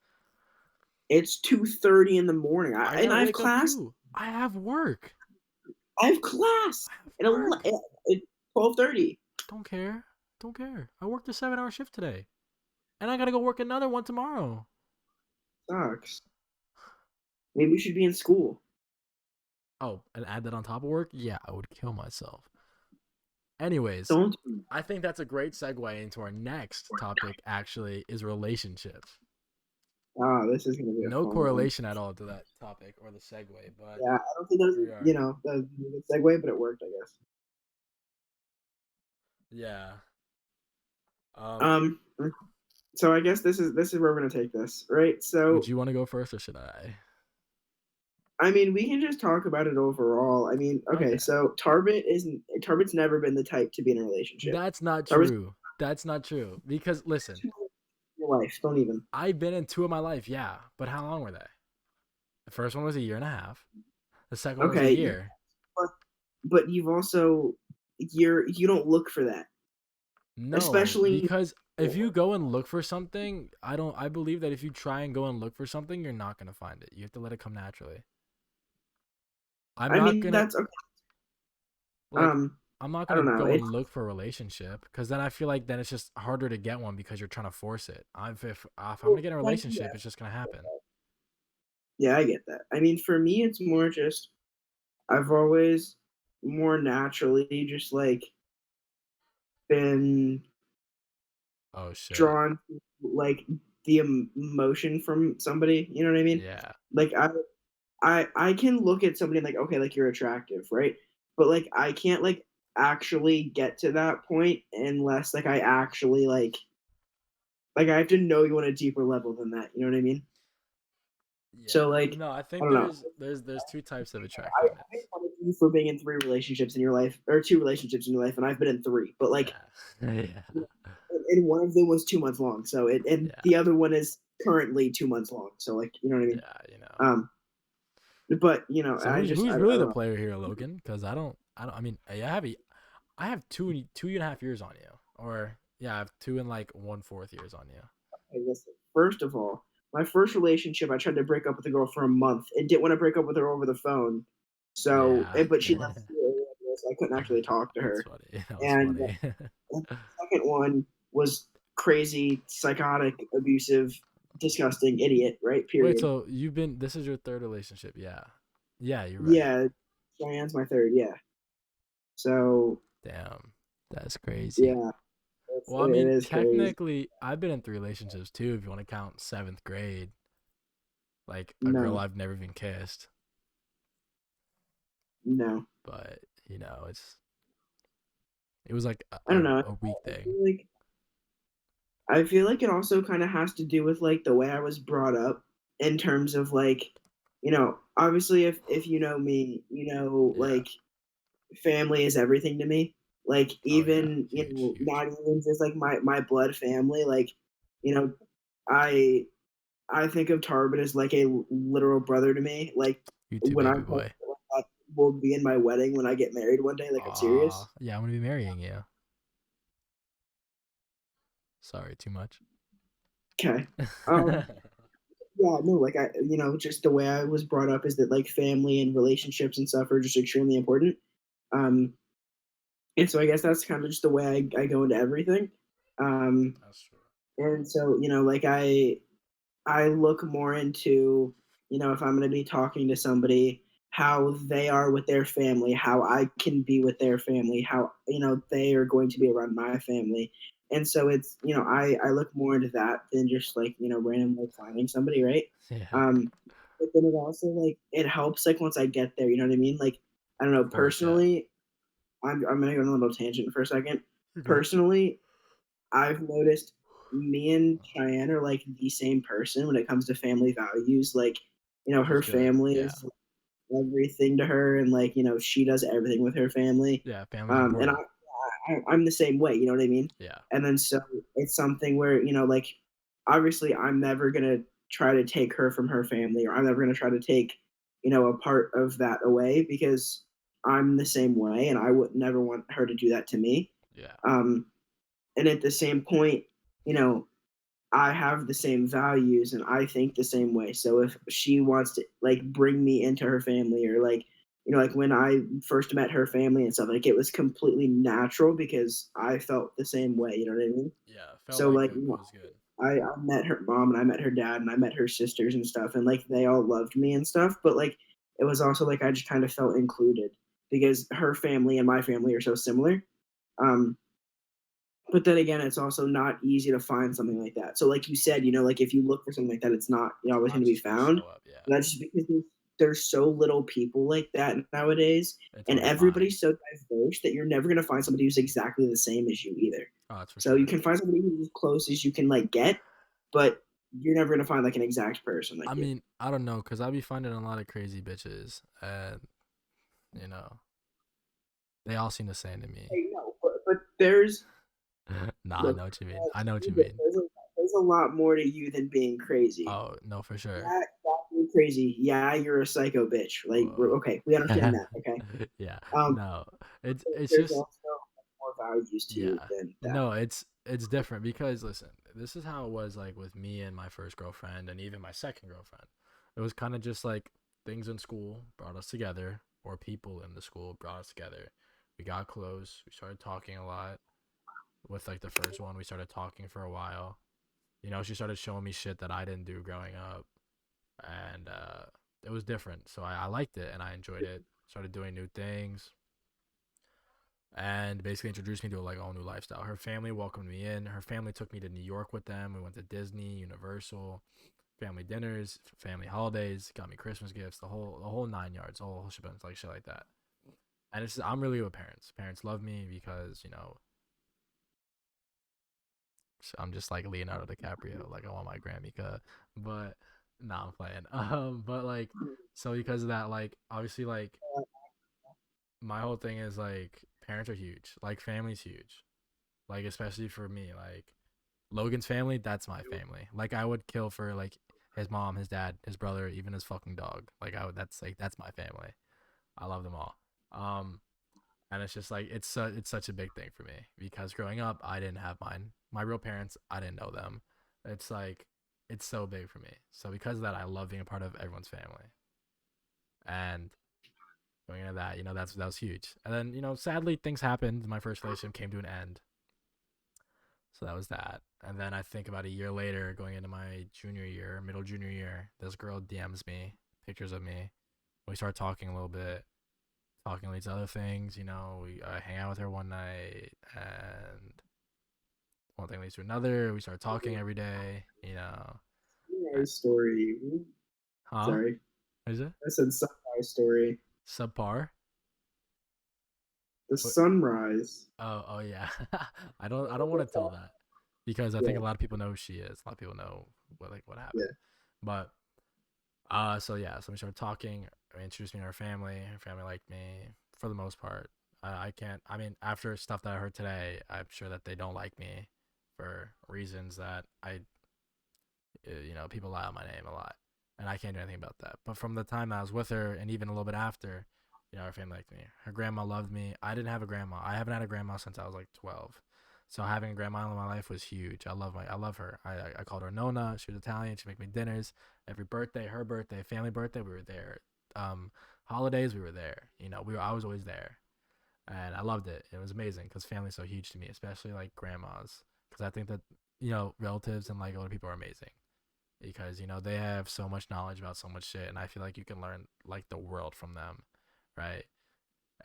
It's 2:30 in the morning. I have class. I have work. I have class at 12:30. Don't care. I worked a 7-hour shift today, and I gotta go work another one tomorrow. Sucks. Maybe we should be in school. Oh, and add that on top of work? Yeah, I would kill myself. Anyways, I think that's a great segue into our next topic. Actually, is relationships. Oh, this is gonna be no correlation at all to that topic or the segue, but yeah, I don't think that was that was a segue, but it worked, I guess. Yeah. So I guess this is where we're gonna take this, right? So would you want to go first or should I? I mean, we can just talk about it overall. I mean, okay. So Tarbit's never been the type to be in a relationship. That's not true. That's not true. Because listen, your life, don't even. I've been in 2 of my life, yeah. But how long were they? The first one was 1.5 years. The second one was a year. But you've also you don't look for that. No, especially because if you go and look for something, I believe that if you try and go and look for something, you're not gonna find it. You have to let it come naturally. I'm not gonna go and look for a relationship because then I feel like then it's just harder to get one because you're trying to force it. If I'm gonna get in a relationship, it's just gonna happen. Yeah, I get that. I mean, for me, it's more just I've always more naturally just like been Oh shit. drawn to like the emotion from somebody. You know what I mean? Yeah. Like I can look at somebody like, okay, like you're attractive, right? But like I can't like actually get to that point unless like I actually like I have to know you on a deeper level than that. You know what I mean? Yeah. So like No, I I think don't know. there's two types of I make attractiveness. fun of you for being in three relationships in your life, or two relationships in your life, and I've been in three. But like, Yeah. Yeah. and one of them was 2 months long. So it, and Yeah. the other one is currently 2 months long. So like, you know what I mean? Yeah, you know. Um, but So I who's don't really the know. player here, Logan? Because I mean I have 2.5 years on you, or yeah, I have 2 and like 1/4 years on you. Hey, listen. First of all, my first relationship, I tried to break up with a girl for a month and didn't want to break up with her over the phone. So, Yeah. but she left the area, so I couldn't actually talk to That's her. funny. That was And funny. the second one was crazy, psychotic, abusive, disgusting, idiot. Right? Wait, Period. so this is your third relationship? Yeah. Yeah, you're right. Yeah, Cheyenne's my third. Yeah. So Damn. That's crazy. yeah, Well, I it mean, is crazy. technically, I've been in 3 relationships too, if you want to count seventh grade, like a girl No, I've never even kissed. no. But it was like I don't know. a week I thing. feel like it also kind of has to do with like the way I was brought up in terms of like, obviously if you know me, Yeah. like family is everything to me. Like Oh yeah. even, Huge, huge. not even just like my blood family, like, you know, I I think of Tarbin as like a literal brother to me. Like You too, when baby I'm boy. that will be in my wedding when I get married one day, like I'm serious. Yeah, I'm gonna be marrying you. Sorry, too much. Okay. Um yeah, no, like just the way I was brought up is that like family and relationships and stuff are just extremely important. Um and so I guess that's kind of just the way I go into everything. Um That's true. and so, like I look more into, if I'm going to be talking to somebody, how they are with their family, how I can be with their family, how, they are going to be around my family. And so it's, I look more into that than just like, randomly finding somebody, right? Yeah. Um, but then it also like, it helps like once I get there, you know what I mean? Like, I don't know, Of course, yeah. personally, I'm going to go on a little tangent for a second. You're good. Personally, I've noticed me and Cheyenne are like the same person when it comes to family values. Like, Which is her good. family Yeah. is everything to her, and like, she does everything with her family. Yeah, family's And important. I'm the same way. You know what I mean? Yeah. And then so it's something where like obviously I'm never gonna try to take her from her family, or I'm never gonna try to take a part of that away because I'm the same way, and I would never want her to do that to me. Yeah. Um, and at the same point, you know, I have the same values and I think the same way. So if she wants to like bring me into her family, or like, like when I first met her family and stuff, like it was completely natural because I felt the same way. You know what I mean? Yeah. Felt So like like, it was good. I met her mom and I met her dad and I met her sisters and stuff, and like they all loved me and stuff. But like it was also like I just kind of felt included because her family and my family are so similar. Um, but then again, it's also not easy to find something like that. So, like you said, like if you look for something like that, it's not always going Not to be just gonna found. show up. Yeah. And that's just because there's so little people like that nowadays, It's and hard to find. everybody's so diverse that you're never going to find somebody who's exactly the same as you either. Oh, that's for So you sure. can find somebody who's as close as you can like get, but you're never going to find like an exact person like I you. mean, I don't know, cause I be finding a lot of crazy bitches, and you know, they all seem the same to me. Hey, no, but there's Nah, I look, know what you mean. I know what you there's mean. there's a lot more to you than being crazy. Oh no, for sure. Yeah, you're crazy. Yeah, you're a psycho bitch. Like, Whoa. okay, we understand that. Okay. Yeah. Um, No. It's there's just also more values to you yeah. than that. No, it's different because listen, this is how it was like with me and my first girlfriend and even my second girlfriend. It was kind of just like things in school brought us together, or people in the school brought us together. We got close. We started talking a lot. With like the first one, we started talking for a while. She started showing me shit that I didn't do growing up. and it was different. So I liked it and I enjoyed it. Started doing new things, and basically introduced me to like a whole new lifestyle. Her family welcomed me in. Her family took me to New York with them. We went to Disney, Universal, family dinners, family holidays, got me Christmas gifts, the whole 9 yards, the whole shit, like shit like that. And it's I'm really with parents. Parents love me because I'm just like Leonardo DiCaprio. Like I want my Grammy cut, but nah, I'm playing. But like so because of that, like obviously like my whole thing is like parents are huge. Like family's huge. Like especially for me, like Logan's family, that's my family. Like I would kill for like his mom, his dad, his brother, even his fucking dog. Like I would that's my family. I love them all. Um and it's just like it's such a big thing for me because growing up I didn't have mine. My real parents, I didn't know them. It's like it's so big for me. So because of that, I love being a part of everyone's family. And going into that, that was huge. And then sadly things happened. My first relationship came to an end. So that was that. And then I think about a year later, going into my junior year, middle junior year, this girl DMs me pictures of me. We start talking a little bit, talking leads to other things. We hang out with her one night, and one thing leads to another. We start talking every day. Sunrise story. Huh? Sorry, Is it I said sunrise story. subpar? The What? sunrise. Oh yeah. I don't want to tell that because I think Yeah, a lot of people know who she is. A lot of people know what yeah. happened. But so yeah, so we started talking. Introduced me to her family. Her family liked me for the most part. I can't. I mean, after stuff that I heard today, I'm sure that they don't like me for reasons that people lie on my name a lot, and I can't do anything about that. But from the time I was with her, and even a little bit after, her family liked me. Her grandma loved me. I didn't have a grandma. I haven't had a grandma since I was like 12. So having a grandma in my life was huge. I love her. I called her Nona. She was Italian. She make me dinners every birthday, her birthday, family birthday. We were there. Holidays we were there. I was always there, and I loved it. It was amazing because family's so huge to me, especially like grandmas. Because I think that relatives and like older people are amazing because they have so much knowledge about so much shit, and I feel like you can learn like the world from them, right?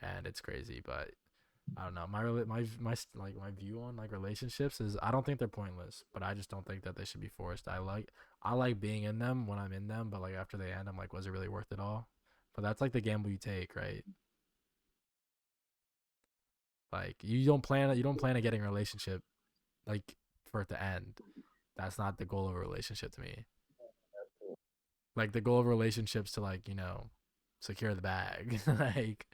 And it's crazy, but I don't know. My view on like relationships is I don't think they're pointless, but I just don't think that they should be forced. I like being in them when I'm in them, but like after they end, I'm like, was it really worth it all? But that's like the gamble you take, right? Like you don't plan on getting a relationship like for it to end. That's not the goal of a relationship to me. Like the goal of relationships to like secure the bag. Like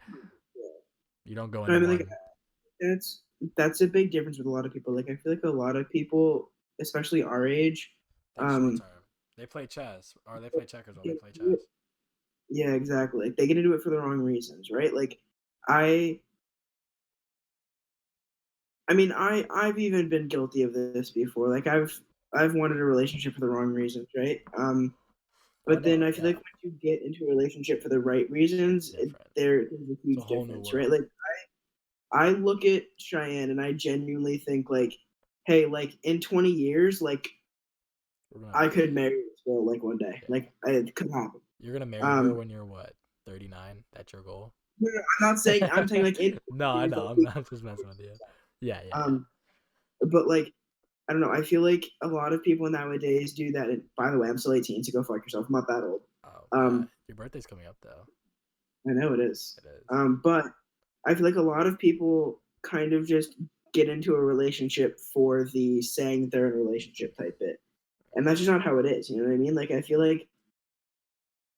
you don't go I into mean, like one that's that's a big difference with a lot of people. Like I feel like a lot of people, especially our age, think short um, term. They play chess or they play checkers while we play chess. yeah, exactly. Like they get to do it for the wrong reasons, right? Like I I mean, I've even been guilty of this before. Like I've wanted a relationship for the wrong reasons, right? Oh But then no, I feel yeah, like once you get into a relationship for the right reasons, different. there's a It's a huge whole new difference, right? world. Like I look at Cheyenne and I genuinely think like, hey, like in 20 years, like We're gonna I could marry this girl like one day, yeah. like it could happen. You're gonna marry her Um, when you're what, 39? That's your goal? no, no, I'm saying like in 20 No, I years, know. like I'm just messing with you. Yeah, yeah, yeah. um, but like I don't know. I feel like a lot of people nowadays do that. And by the way, I'm still 18, so go fuck yourself. I'm not that old. Oh, Um, your birthday's coming up though. I know it is. It is. But I feel like a lot of people kind of just get into a relationship for the saying they're in a relationship type bit. And that's just not how it is. You know what I mean? Like, I feel like,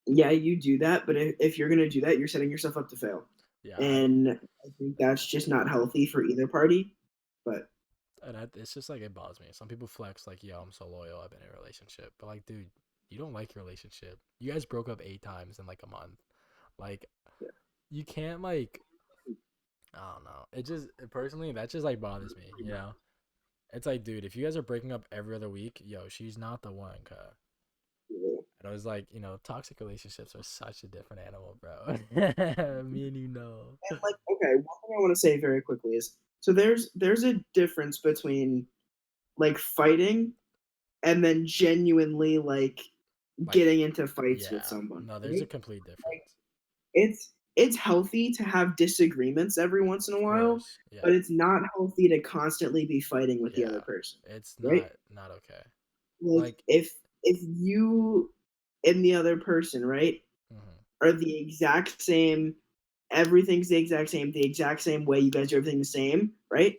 yeah, you do that, but if you're going to do that, you're setting yourself up to fail. Yeah, And I think that's just not healthy for either party. But it's just like it bothers me. Some people flex like, "Yo, I'm so loyal. I've been in a relationship," but like, dude, you don't like your relationship. You guys broke up 8 times in like a month. Like, yeah, you can't like, I don't know. Personally, that just like bothers me. It's like, dude, if you guys are breaking up every other week, yo, she's not the one, cuz. yeah. And I was like, toxic relationships are such a different animal, bro. Me and you know. And like, okay, one thing I want to say very quickly is so there's a difference between like fighting and then genuinely like Like, getting into fights with yeah, someone, no, there's a right? complete Like difference. it's healthy to have disagreements every once in Of a while, course, yeah, but it's not healthy to constantly be fighting with the other yeah, person, it's right? not okay. Like Like, if you and the other person, right, mhm, are the exact same, everything's the exact same way, you guys do everything the same, right?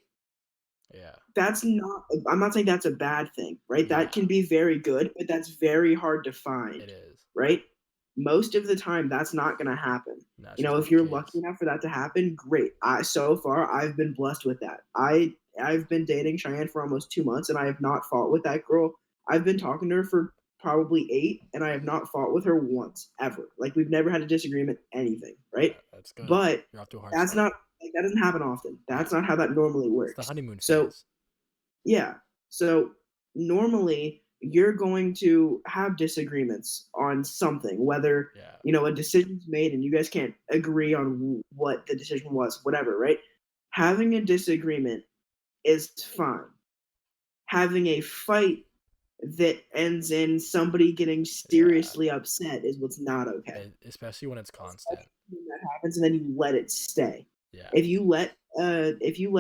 yeah, That's not, I'm not saying that's a bad thing, right? That yeah, can be very good, but that's very hard to it find, is. right? Most of the time, that's not going to happen. That's You just know, not if the you're lucky case. enough for that to happen, great. So far, I've been blessed with that. I've been dating Cheyenne for almost 2 months, and I have not fought with that girl. I've been talking to her for probably 8, and I have not fought with her once ever. Like we've never had a disagreement, anything, right? That's good. But You're off to a hard that's start. not like that doesn't happen often. That's Yeah, not how that normally it's the works. honeymoon So phase. yeah. So normally you're going to have disagreements on something, whether Yeah, a decision's made and you guys can't agree on what the decision was, whatever, right? Having a disagreement is fine. Having a fight that ends in somebody getting yeah, seriously upset is what's not okay. especially when it's constant. Especially when that happens and then you let it stay. Yeah, If you let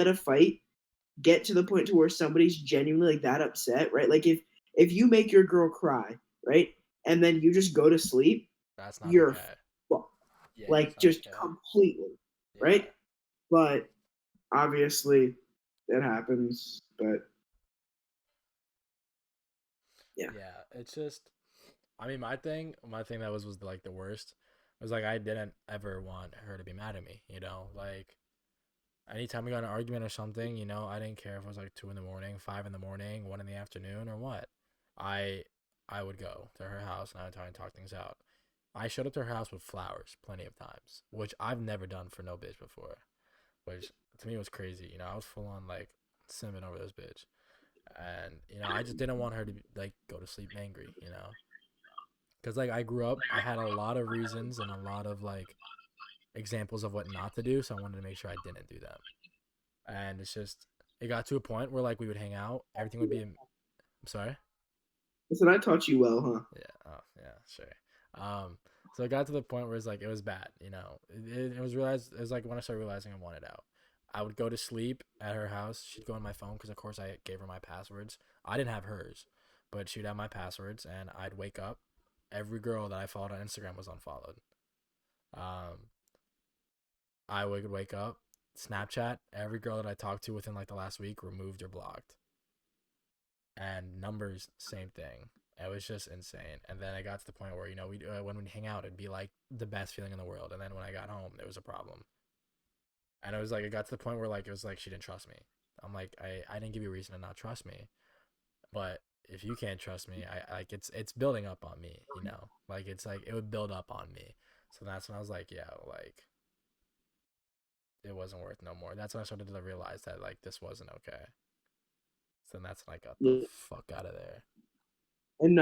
a fight get to the point to where somebody's genuinely like that upset, right? Like if you make your girl cry, right, and then you just go to sleep, that's not you're okay. fucked, Yeah, that's like not just okay. completely, Yeah, right? But obviously, it happens. But yeah, yeah. It's just, I mean, my thing that was like the worst was like I didn't ever want her to be mad at me. You know, like anytime we got in an argument or something, I didn't care if it was like 2 in the morning, 5 in the morning, 1 in the afternoon, or what. I I would go to her house and I would try and talk things out. I showed up to her house with flowers plenty of times, which I've never done for no bitch before, which to me was crazy. I was full on like simming over this bitch, and I just didn't want her to like go to sleep angry, because like I grew up, I had a lot of reasons and a lot of like examples of what not to do, so I wanted to make sure I didn't do them. And it's just it got to a point where like we would hang out, everything would be. I'm sorry. I said I taught you well, huh? Yeah. Oh, yeah. Sure. Um. So it got to the point where it's like it was bad. It was realized. It was like when I started realizing I wanted out. I would go to sleep at her house. She'd go on my phone because, of course, I gave her my passwords. I didn't have hers, but she'd have my passwords, and I'd wake up. Every girl that I followed on Instagram was unfollowed. Um, I would wake up, Snapchat. Every girl that I talked to within like the last week removed or blocked. And numbers, same thing. It was just insane. And then I got to the point where we when we'd hang out, it'd be like the best feeling in the world. And then when I got home, there was a problem. And it was like it got to the point where like it was like she didn't trust me. I'm like I didn't give you a reason to not trust me, but if you can't trust me, I like it's building up on me. Like it's like it would build up on me. So that's when I was like, yeah, like it wasn't worth no more. That's when I started to realize that like this wasn't okay. So that's when I got the Yeah. fuck out of there. And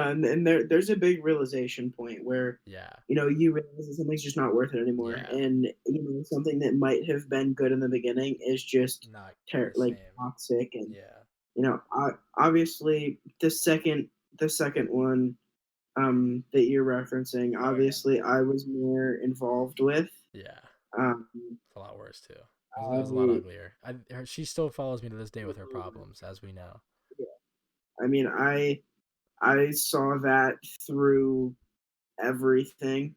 there's a big realization point where Yeah, you realize that something's just not worth it anymore, yeah. and something that might have been good in the beginning is just Not the like same. toxic. And Yeah. obviously the second one that you're referencing, Oh yeah. obviously I was more involved with. Yeah. um It's a lot worse too. It was a lot I, uglier. She still follows me to this day with her problems, as we know. I mean, I saw that through everything.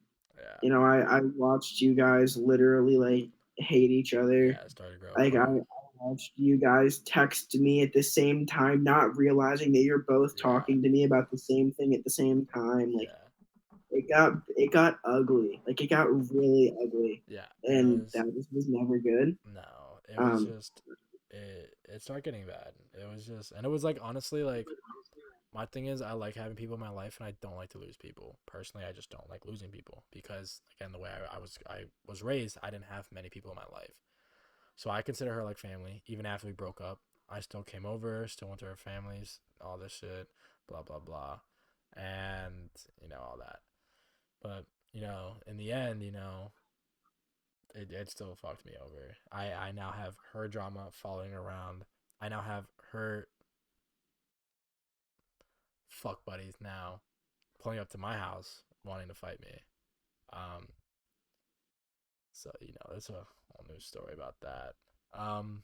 Yeah. I watched you guys literally like hate each other. Yeah. It started to grow Like I apart. watched you guys text me at the same time, not realizing that you're both Yeah. talking to me about the same thing at the same time. Like Yeah. it got ugly. Like it got really ugly, Yeah. And it and was that was never good. no. It was Um, just it started getting bad. It was just and it was like honestly like my thing is I like having people in my life and I don't like to lose people. Personally, I just don't like losing people because again the way I was raised, I didn't have many people in my life. So I consider her like family. Even after we broke up, I still came over, still went to her families, all this shit, blah blah blah, and all that. But in the end, it still fucked me over. I now have her drama following around. I now have her fuck buddies now pulling up to my house wanting to fight me. Um, so it's a whole new story about that. Um,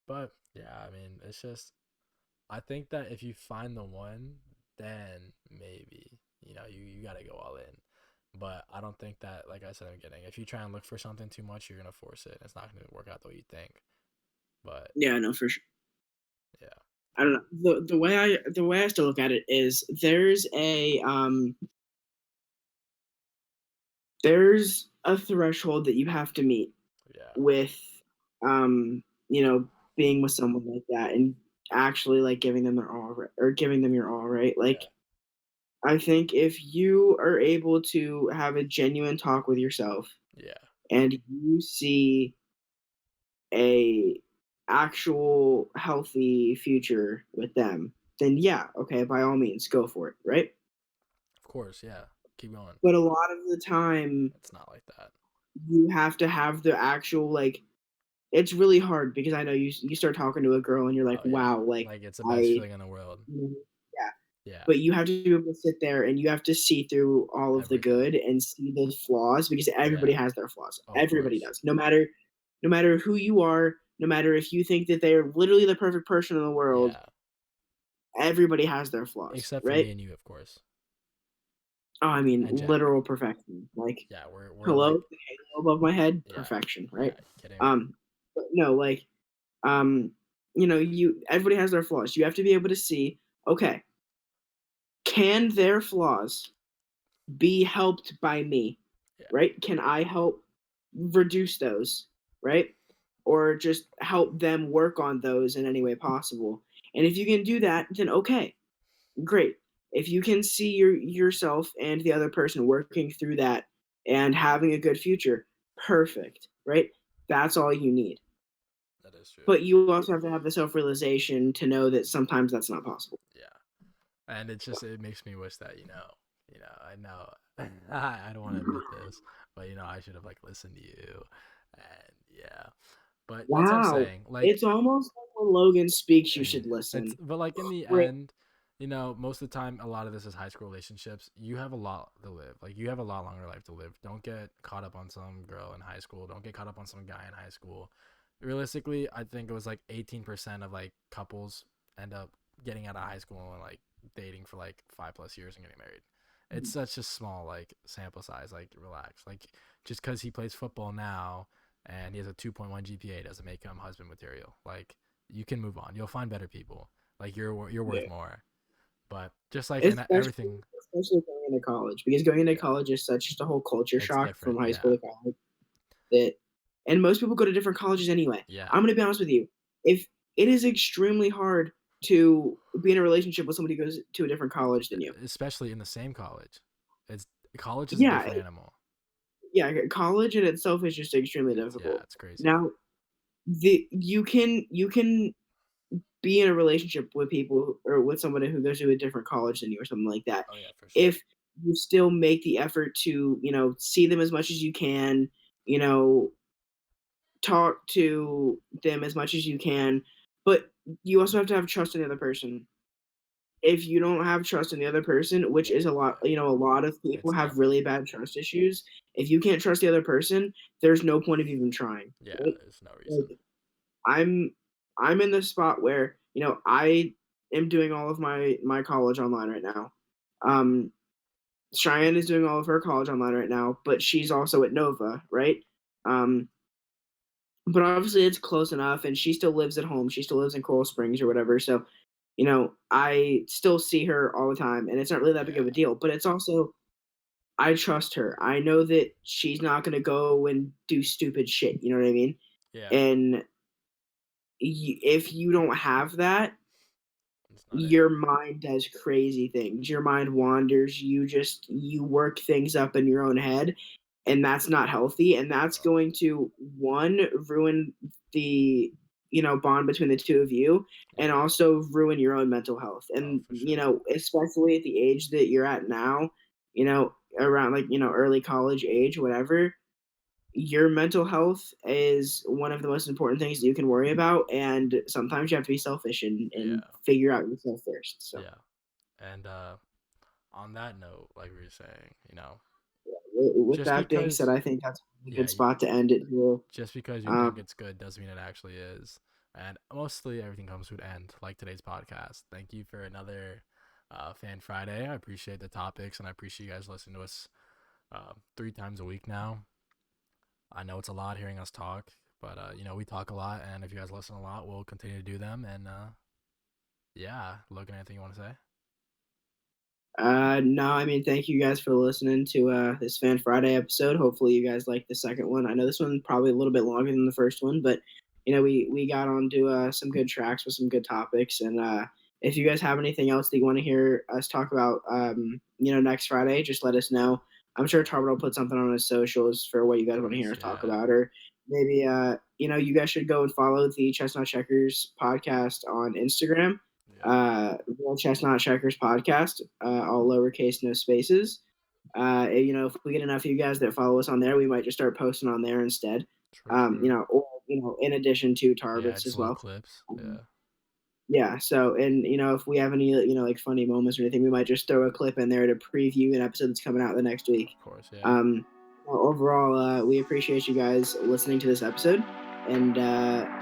but yeah, I mean, it's just I think that if you find the one, then maybe you got to go all in. But I don't think that, like I said in the beginning, if you try and look for something too much, you're gonna force it. It's not gonna work out the way you think. But Yeah, no, for sure. yeah, I don't know. The way I still look at it is there's a threshold that you have to meet yeah, with you know being with someone like that and actually like giving them their all, or giving them your all, right? yeah, Like, I think if you are able to have a genuine talk with yourself yeah. and you see a actual healthy future with them, then yeah, okay, by all means, go for it, right? Of course, yeah. Keep going. But a lot of the time, It's not like that. you have to have the actual like. It's really hard because I know you start talking to a girl and you're like, Oh yeah, wow, like like it's the best I, feeling in the world. yeah. Yeah, But you have to be able to sit there and you have to see through all of the everything. good and see those flaws because everybody Yeah, has their flaws. of Everybody course. does. No matter who you are, no matter if you think that they're literally the perfect person in the world, Yeah, everybody has their flaws, except for right? me and you, of course, Oh, I mean, and Jack. literal perfection. Like, Yeah, we're hello, like, the halo above my head, yeah, perfection, yeah. right? You kidding me? Um, but no, like, um, you everybody has their flaws. You have to be able to see, okay, can their flaws be helped by me, Yeah, right? Can I help reduce those, right? Or just help them work on those in any way possible. And if you can do that, then okay, great. If you can see yourself and the other person working through that and having a good future, perfect, right? That's all you need. that is true. But you also have to have the self-realization to know that sometimes that's not possible. Yeah, and it makes me wish that I know I don't want to admit this, but I should have like listened to you, and yeah, but that's what I'm Wow. saying. Like, It's almost like when Logan speaks, you should it's listen. but like in the Great. end, most of the time, a lot of this is high school relationships. You have a lot to live. Like you have a lot longer life to live. Don't get caught up on some girl in high school. Don't get caught up on some guy in high school. Realistically, I think it was like 18% of like couples end up getting out of high school and like dating for like 5+ years and getting married. It's such a small like sample size. Like relax. Like just because he plays football now and he has a 2.1 GPA doesn't make him husband material. Like you can move on. You'll find better people. Like you're worth Yeah. more. But just like in Especially everything, especially going into college, because going into yeah, college is such just a whole culture it's shock from different. high Yeah, school to college that, and most people go to different colleges anyway. yeah. I'm gonna be honest with you. If it is extremely hard to be in a relationship with somebody who goes to a different college than you. Especially in the same college. It's college is a Yeah, different animal. yeah, college in itself is just extremely difficult. It's crazy. Now, you can be in a relationship with people or with somebody who goes to a different college than you or something like that Oh yeah, for sure. if you still make the effort to see them as much as you can, you know talk to them as much as you can, but you also have to have trust in the other person. If you don't have trust in the other person, which is a lot, Yeah, a lot of people it's have different. really bad trust issues. If you can't trust the other person, there's no point of even trying, Yeah, right? there's no reason. Like, I'm I'm in this spot where, I am doing all of my college online right now. Um, Cheyenne is doing all of her college online right now, but she's also at Nova, right? Um, but obviously it's close enough, and she still lives at home. She still lives in Coral Springs or whatever. So, I still see her all the time, and it's not really that big of Yeah, a deal. But it's also, I trust her. I know that she's not gonna go and do stupid shit. You know what I mean? yeah. And if you don't have that, It's not it. your mind does crazy things. Your mind wanders. You work things up in your own head, and that's not healthy. And that's No. going to, one, ruin the bond between the two of you, and Yeah. also ruin your own mental health. Oh, And for sure. especially at the age that you're at now, around like early college age, whatever, your mental health is one of the most important things that you can worry about, and sometimes you have to be selfish and Yeah. figure out yourself first. So Yeah. And on that note, like we were saying, With just that being said, because, I think that's a yeah, good spot to end it here. just because you think Um, it's good doesn't mean it actually is. And mostly everything comes to an end, like today's podcast. Thank you for another Fan Friday. I appreciate the topics, and I appreciate you guys listening to us 3 times a week now. I know it's a lot hearing us talk, but we talk a lot, and if you guys listen a lot, we'll continue to do them. And yeah, Logan, anything you want to say? no, I mean, thank you guys for listening to this Fan Friday episode. Hopefully, you guys like the second one. I know this one probably a little bit longer than the first one, but we got on to some good tracks with some good topics. And if you guys have anything else that you want to hear us talk about, next Friday, just let us know. I'm sure Tarbert will put something on his socials for what you guys want to hear us talk about, or maybe you guys should go and follow the Chestnut Checkers podcast on Instagram. Real Chestnut Checkers podcast, all lowercase, no spaces. If we get enough of you guys that follow us on there, we might just start posting on there instead. True. Or in addition to Yeah, Targets just as little well. clips. Yeah, Yeah. So, and if we have any, like funny moments or anything, we might just throw a clip in there to preview an episode that's coming out the next week. of course. Yeah. Overall, we appreciate you guys listening to this episode, and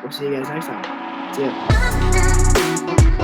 we'll see you guys next time. See ya.